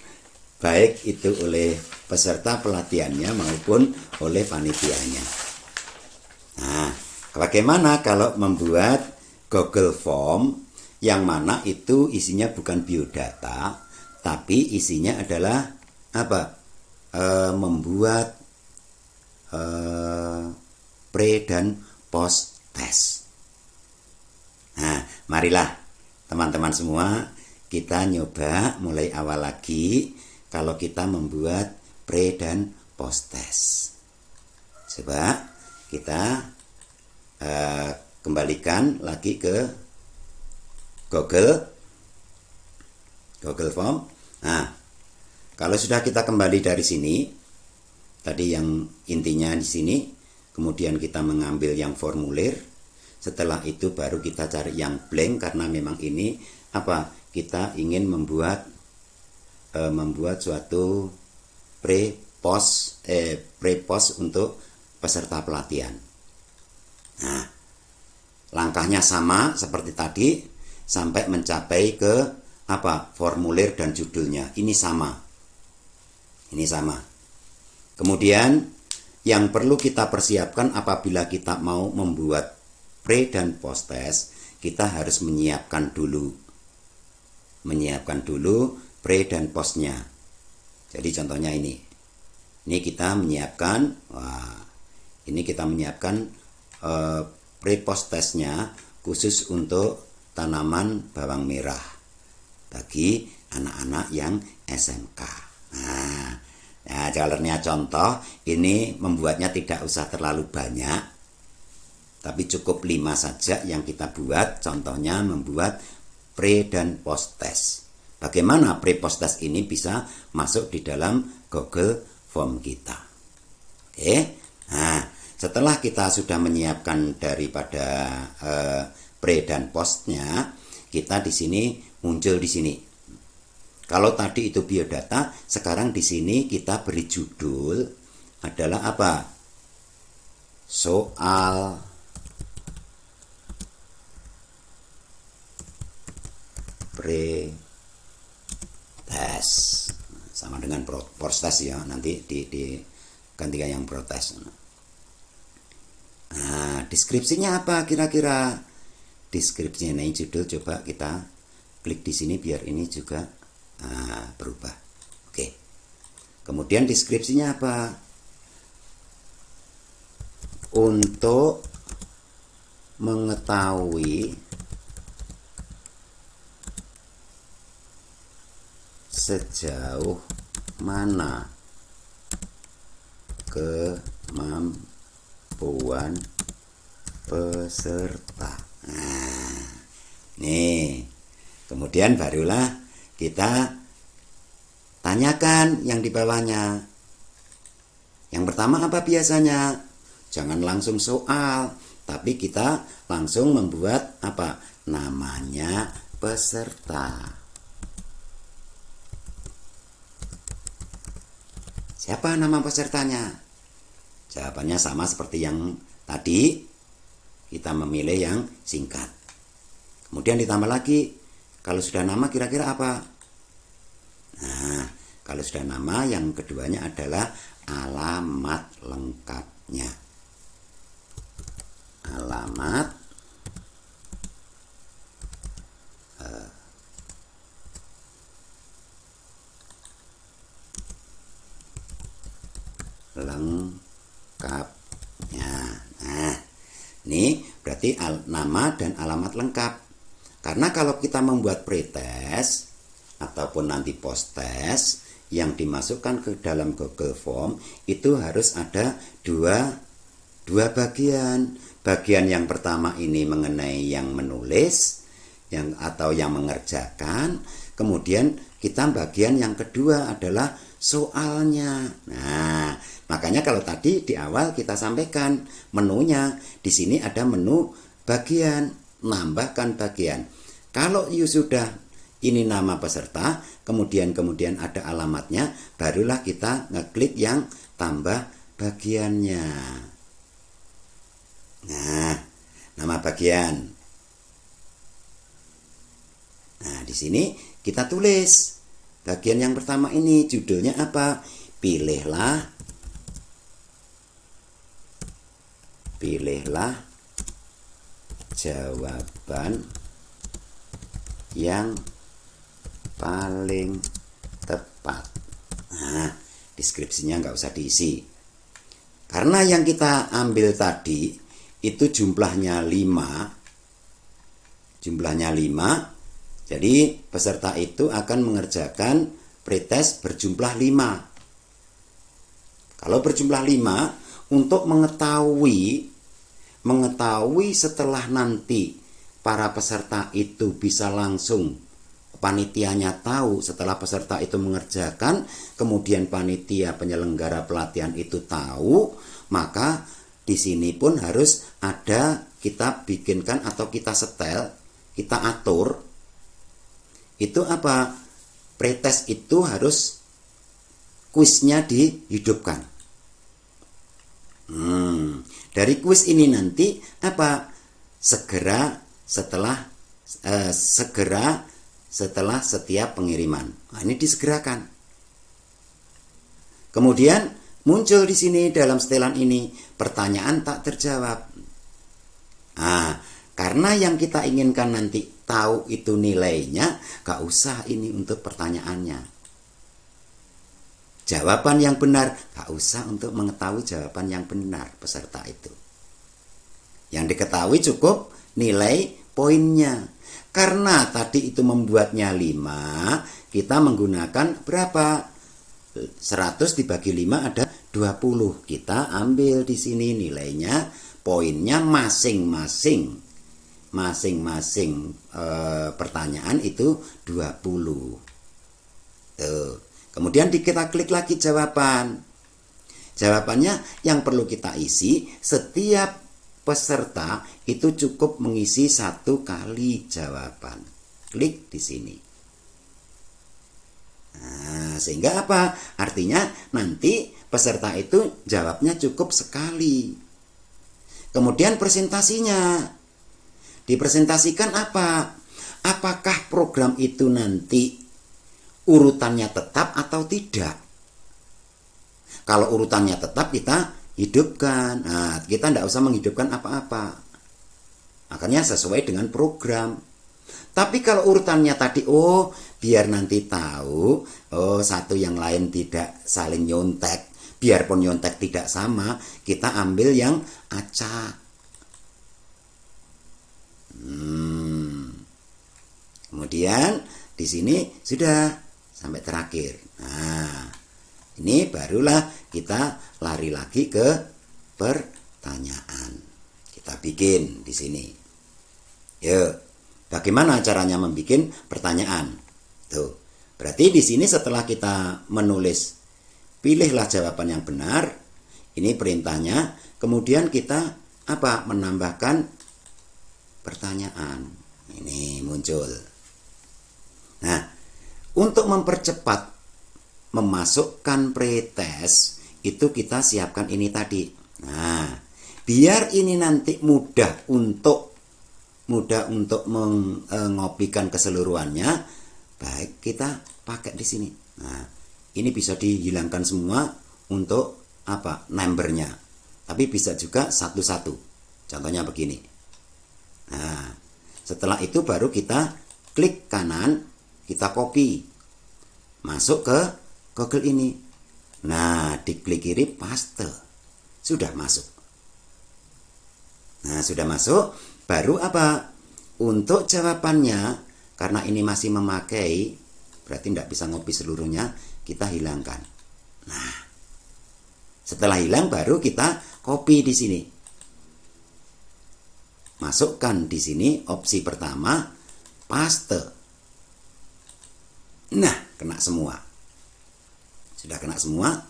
baik itu oleh peserta pelatihannya maupun oleh panitianya. Nah, bagaimana kalau membuat Google Form yang mana itu isinya bukan biodata, tapi isinya adalah apa? Membuat pre dan post test. Nah, marilah teman-teman semua kita nyoba mulai awal lagi kalau kita membuat pre dan post test. Coba kita kembalikan lagi ke Google Form. Nah, kalau sudah kita kembali dari sini, tadi yang intinya di sini, kemudian kita mengambil yang formulir. Setelah itu baru kita cari yang blank, karena memang ini apa? Kita ingin membuat suatu pre-post untuk peserta pelatihan. Nah, langkahnya sama seperti tadi sampai mencapai ke apa? Formulir dan judulnya. Ini sama. Kemudian yang perlu kita persiapkan apabila kita mau membuat pre dan post test, kita harus menyiapkan dulu pre dan postnya. Jadi contohnya ini kita menyiapkan, pre post testnya khusus untuk tanaman bawang merah bagi anak-anak yang SMK. Nah, jalannya contoh ini membuatnya tidak usah terlalu banyak, tapi cukup 5 saja yang kita buat. Contohnya membuat pre dan post test. Bagaimana pre post test ini bisa masuk di dalam Google Form kita? Oke. Nah, setelah kita sudah menyiapkan daripada pre dan postnya, kita di sini muncul di sini. Kalau tadi itu biodata, sekarang di sini kita beri judul adalah apa? Soal pre-test. Sama dengan post test ya, nanti digantikan yang protest. Nah, deskripsinya apa kira-kira? Deskripsinya ini judul, coba kita klik di sini biar ini juga berubah. Oke. Kemudian deskripsinya apa? Untuk mengetahui sejauh mana kemampuan peserta. Nah, nih. Kemudian barulah kita tanyakan yang di bawahnya. Yang pertama apa biasanya? Jangan langsung soal, tapi kita langsung membuat apa? Namanya peserta. Siapa nama pesertanya? Jawabannya sama seperti yang tadi, kita memilih yang singkat. Kemudian ditambah lagi, kalau sudah nama kira-kira apa? Nah, kalau sudah nama, yang keduanya adalah alamat lengkapnya. Alamat lengkapnya. Nah, ini berarti nama dan alamat lengkap. Karena kalau kita membuat pretest ataupun nanti post-test yang dimasukkan ke dalam Google Form, itu harus ada dua bagian. Bagian yang pertama ini mengenai yang menulis atau yang mengerjakan. Kemudian kita bagian yang kedua adalah soalnya. Nah, makanya kalau tadi di awal kita sampaikan menunya, di sini ada menu bagian, nambahkan bagian. Kalau sudah ini nama peserta, kemudian ada alamatnya, barulah kita ngeklik yang tambah bagiannya. Nah, nama bagian. Nah, di sini kita tulis bagian yang pertama ini judulnya apa? Pilihlah jawaban yang paling tepat. Nah, deskripsinya nggak usah diisi. Karena yang kita ambil tadi itu jumlahnya 5. Jadi peserta itu akan mengerjakan pretest berjumlah 5. Kalau berjumlah 5, untuk mengetahui setelah nanti para peserta itu bisa langsung, panitianya tahu setelah peserta itu mengerjakan, kemudian panitia penyelenggara pelatihan itu tahu, maka di sini pun harus ada, kita bikinkan atau kita setel, kita atur, itu apa? Pretest itu harus kuisnya dihidupkan. Dari kuis ini nanti apa? Segera setelah setiap pengiriman. Nah, ini disegerakan. Kemudian muncul di sini dalam setelan ini pertanyaan tak terjawab. Nah, karena yang kita inginkan nanti tahu itu nilainya, gak usah ini untuk pertanyaannya. Jawaban yang benar, gak usah untuk mengetahui jawaban yang benar peserta itu. Yang diketahui cukup nilai poinnya. Karena tadi itu membuatnya 5, kita menggunakan berapa? 100 dibagi 5 ada 20. Kita ambil di sini nilainya, poinnya masing-masing pertanyaan itu 20. Tuh. Kemudian kita klik lagi jawaban. Jawabannya yang perlu kita isi, setiap peserta itu cukup mengisi 1 kali jawaban. Klik di sini. Nah, sehingga apa? Artinya nanti peserta itu jawabnya cukup sekali. Kemudian presentasinya. Dipresentasikan apa? Apakah program itu nanti urutannya tetap atau tidak? Kalau urutannya tetap kita hidupkan. Nah, kita tidak usah menghidupkan apa-apa. Makanya sesuai dengan program. Tapi kalau urutannya tadi, biar nanti tahu, satu yang lain tidak saling nyontek. Biarpun nyontek tidak sama, kita ambil yang acak. Kemudian di sini sudah sampai terakhir. Nah, ini barulah kita lari lagi ke pertanyaan. Kita bikin di sini. Yuk, bagaimana caranya membuat pertanyaan? Tuh, Berarti di sini setelah kita menulis pilihlah jawaban yang benar, ini perintahnya, kemudian kita menambahkan pertanyaan. Ini muncul. Nah, untuk mempercepat memasukkan pretest itu kita siapkan ini tadi. Nah, biar ini nanti mudah untuk mengopikan keseluruhannya, baik kita pakai di sini. Nah, ini bisa dihilangkan semua untuk numbernya. Tapi bisa juga satu-satu. Contohnya begini. Nah, setelah itu baru kita klik kanan, kita copy, masuk ke Google ini. Nah, diklik kiri paste. Sudah masuk. Nah, sudah masuk, baru untuk jawabannya, karena ini masih memakai, berarti tidak bisa ngopi seluruhnya, kita hilangkan. Nah, setelah hilang baru kita copy di sini. Masukkan di sini opsi pertama, paste. Nah, kena semua. Sudah kena semua.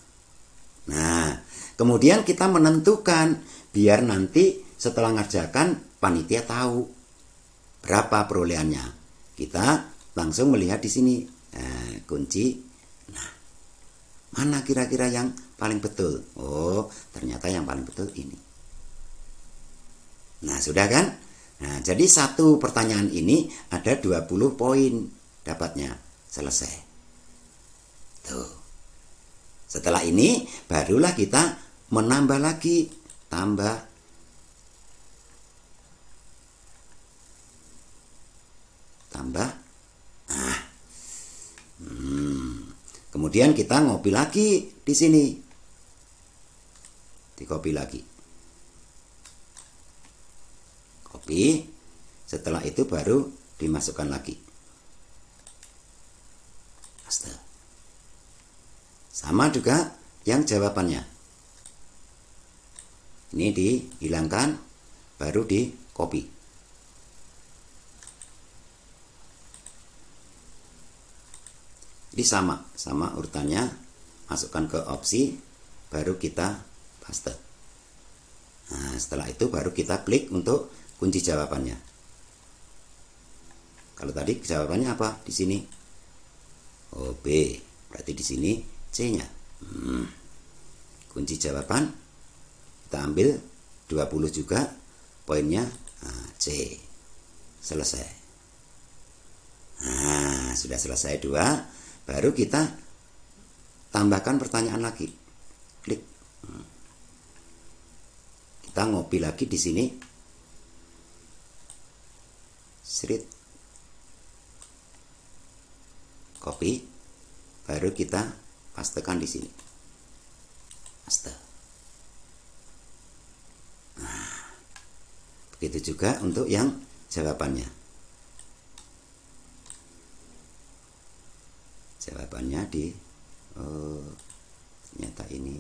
Nah, kemudian kita menentukan biar nanti setelah ngerjakan panitia tahu berapa perolehannya. Kita langsung melihat di sini kunci. Nah, mana kira-kira yang paling betul? Oh, ternyata yang paling betul ini. Nah, sudah kan? Nah, jadi satu pertanyaan ini ada 20 poin dapatnya. Selesai. Tuh. Setelah ini barulah kita menambah lagi. Tambah. Nah. Kemudian kita ngopi lagi di sini. Dikopi lagi. Kopi. Setelah itu baru dimasukkan lagi. Astaga. Sama juga yang jawabannya. Ini dihilangkan, baru di copy. Jadi sama urutannya, masukkan ke opsi, baru kita paste. Nah, setelah itu baru kita klik untuk kunci jawabannya. Kalau tadi jawabannya apa? Di sini. Oh, B. Berarti di sini C-nya. Kunci jawaban kita ambil 20 juga, poinnya C. Selesai. Nah, sudah selesai 2. Baru kita tambahkan pertanyaan lagi. Klik. Kita ngopi lagi di sini. Srit. Copy. Baru kita pastekan di sini. Paste. Nah, begitu juga untuk yang jawabannya. Jawabannya di ternyata ini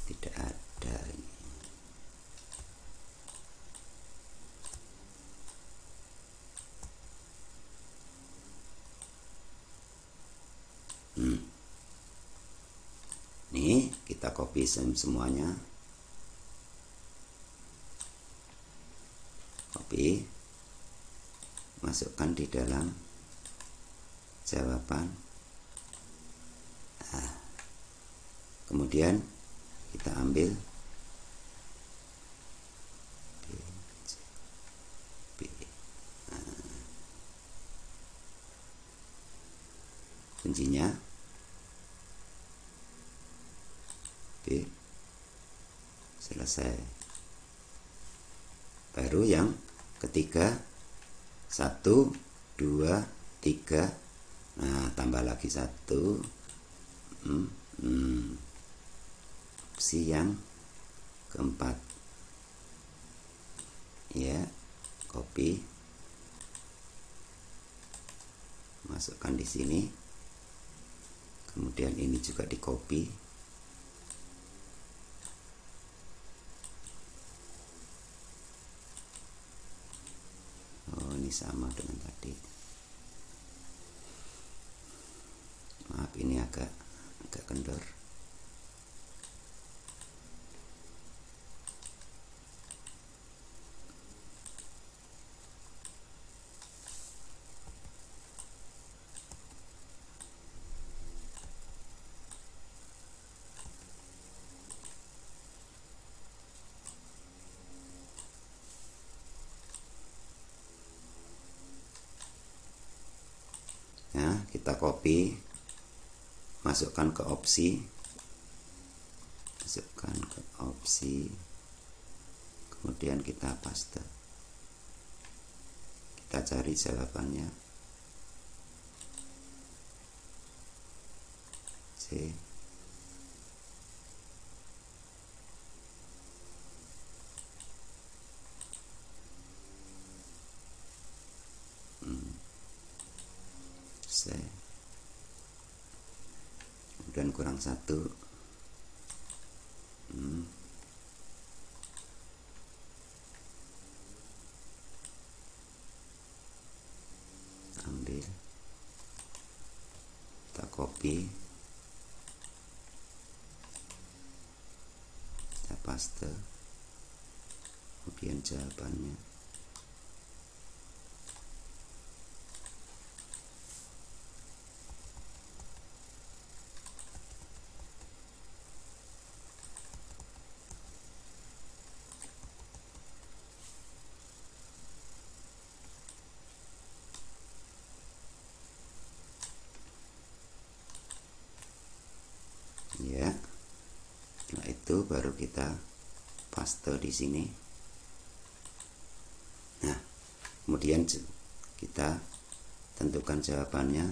tidak ada ini. Nih kita copy semuanya. Copy. Masukkan di dalam jawaban. Nah, kemudian kita ambil kuncinya B. Selesai. Baru yang ketiga 1, 2, 3. Nah, tambah lagi 1. Opsi yang keempat. Ya, copy. Masukkan di sini. Kemudian ini juga di copy. Oh, ini sama dengan tadi. maaf ini agak kendor. Nah, kita copy, masukkan ke opsi, kemudian kita paste. Kita cari jawabannya. C. C. Kemudian kurang 1. Ambil, kita copy, kita paste, kemudian jawabannya. Ya, setelah itu baru kita paste di sini. Nah, kemudian kita tentukan jawabannya.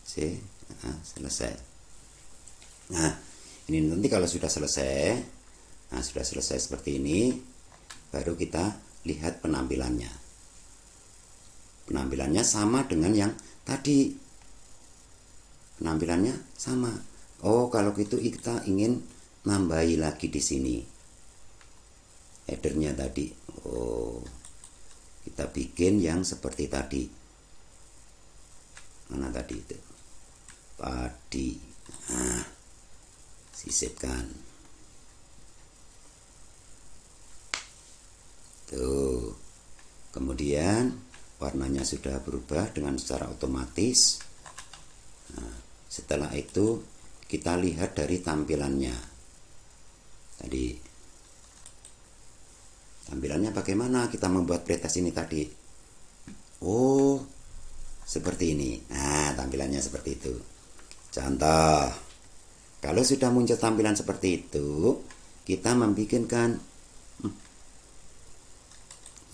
C. Nah, selesai. Nah, ini nanti kalau sudah selesai, sudah selesai seperti ini, baru kita lihat penampilannya. Penampilannya sama dengan yang tadi. Penampilannya sama. Oh, kalau gitu kita ingin nambahi lagi di sini headernya tadi. Oh, kita bikin yang seperti tadi. Mana tadi itu? Padi. Nah, sisipkan. Tuh. Kemudian warnanya sudah berubah dengan secara otomatis. Nah, setelah itu kita lihat dari tampilannya. Tadi tampilannya bagaimana kita membuat pretest ini tadi? Oh, seperti ini. Nah, tampilannya seperti itu. Contoh, kalau sudah muncul tampilan seperti itu, kita membikinkan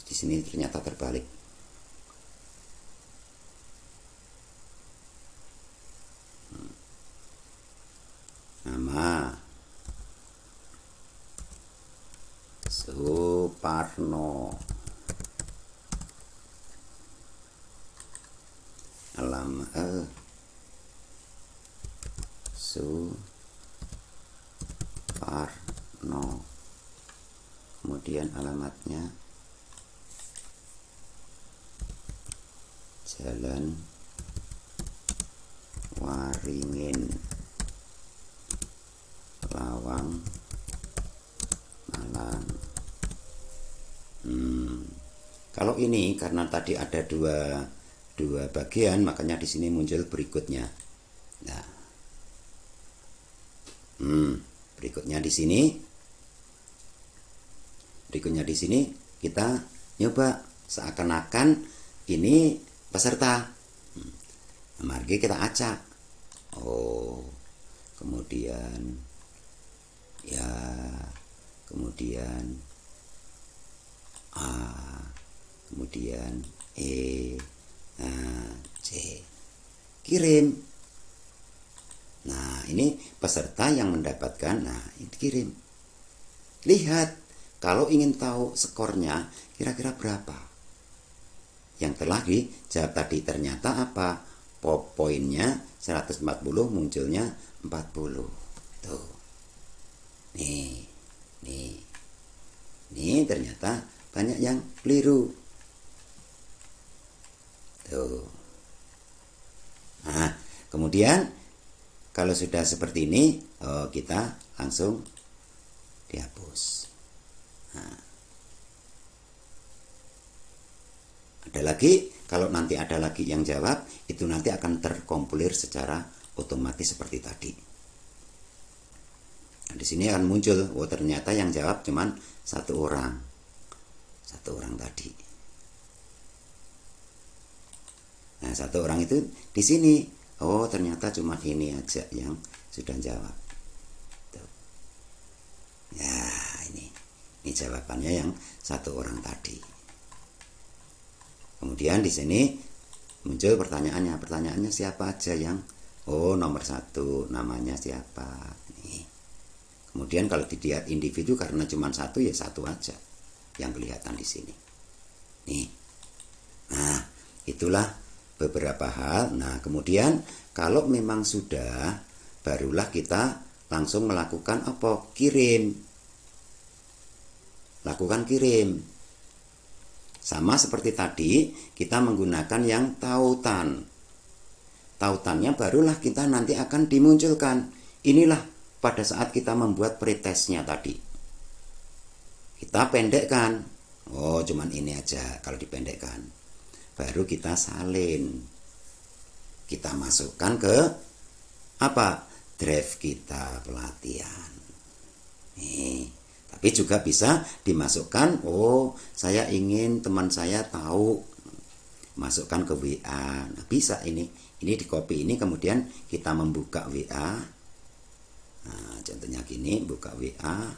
di sini ternyata terbalik. Nama Suparno, alamat Suparno, kemudian alamatnya Jalan Waringin, Lawang, Malang. Kalau ini karena tadi ada dua bagian, makanya di sini muncul berikutnya. Nah, berikutnya di sini kita nyoba seakan-akan ini peserta. Mari kita acak. Oh, kemudian ya, kemudian A, kemudian E, C, kirim. Nah, ini peserta yang mendapatkan. Nah, ini kirim. Lihat, kalau ingin tahu skornya kira-kira berapa yang telah dijawab tadi, ternyata apa? Poinnya 140, munculnya 40. Tuh. Nih ternyata banyak yang keliru. Tuh. Nah, Kemudian kalau sudah seperti ini, kita langsung dihapus. Nah, ada lagi, kalau nanti ada lagi yang jawab, itu nanti akan terkompilir secara otomatis seperti tadi. Nah, di sini akan muncul, ternyata yang jawab cuman satu orang tadi. Nah, satu orang itu di sini, ternyata cuma ini aja yang sudah jawab. Tuh. Ya, ini jawabannya yang satu orang tadi. Kemudian di sini muncul pertanyaannya siapa aja yang nomor 1 namanya siapa. Nih. Kemudian kalau dilihat individu karena cuma satu, ya satu aja yang kelihatan di sini. Nih. Nah, itulah beberapa hal. Nah, kemudian kalau memang sudah, barulah kita langsung melakukan apa? Kirim. Lakukan kirim. Sama seperti tadi, kita menggunakan yang tautan. Tautannya barulah kita nanti akan dimunculkan. Inilah pada saat kita membuat pretestnya tadi. Kita pendekkan. Cuman ini aja kalau dipendekkan. Baru kita salin. Kita masukkan ke apa? Drive kita pelatihan. Nih. Tapi juga bisa dimasukkan, saya ingin teman saya tahu, masukkan ke WA. Nah, bisa ini di copy ini, kemudian kita membuka WA. Nah, contohnya gini, buka WA.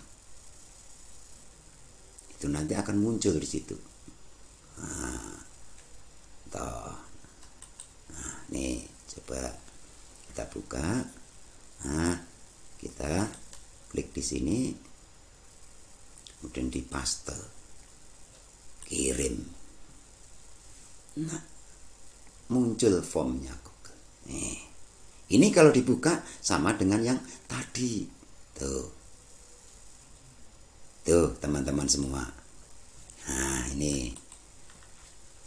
Itu nanti akan muncul di situ. Nah, nih coba kita buka. Nah, kita klik di sini. Kemudian di paste, kirim. Nah, muncul formnya Google. Ini kalau dibuka sama dengan yang tadi. Tuh teman-teman semua. Nah,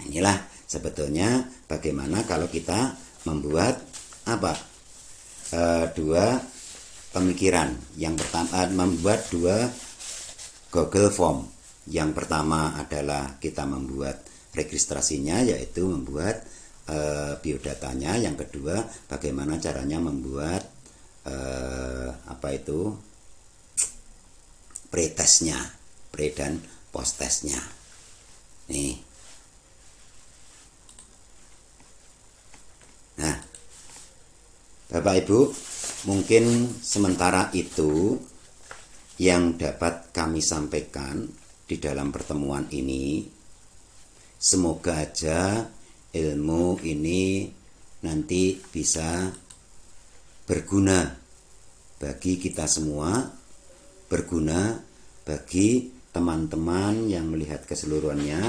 inilah sebetulnya bagaimana kalau kita membuat apa? Dua pemikiran. Yang pertama, membuat dua Google Form. Yang pertama adalah kita membuat registrasinya, yaitu membuat biodatanya. Yang kedua, bagaimana caranya membuat pretestnya, pre dan post testnya. Nih. Nah, Bapak Ibu, mungkin sementara itu yang dapat kami sampaikan di dalam pertemuan ini. Semoga aja ilmu ini nanti bisa berguna bagi kita semua, berguna bagi teman-teman yang melihat keseluruhannya.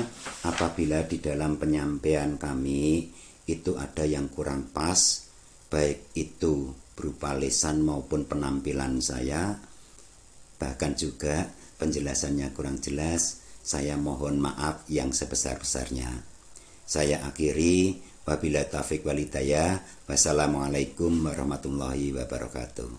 Apabila di dalam penyampaian kami itu ada yang kurang pas, baik itu berupa lisan maupun penampilan saya, bahkan juga penjelasannya kurang jelas, saya mohon maaf yang sebesar-besarnya. Saya akhiri, wabillahi taufiq wal hidayah. Wassalamualaikum warahmatullahi wabarakatuh.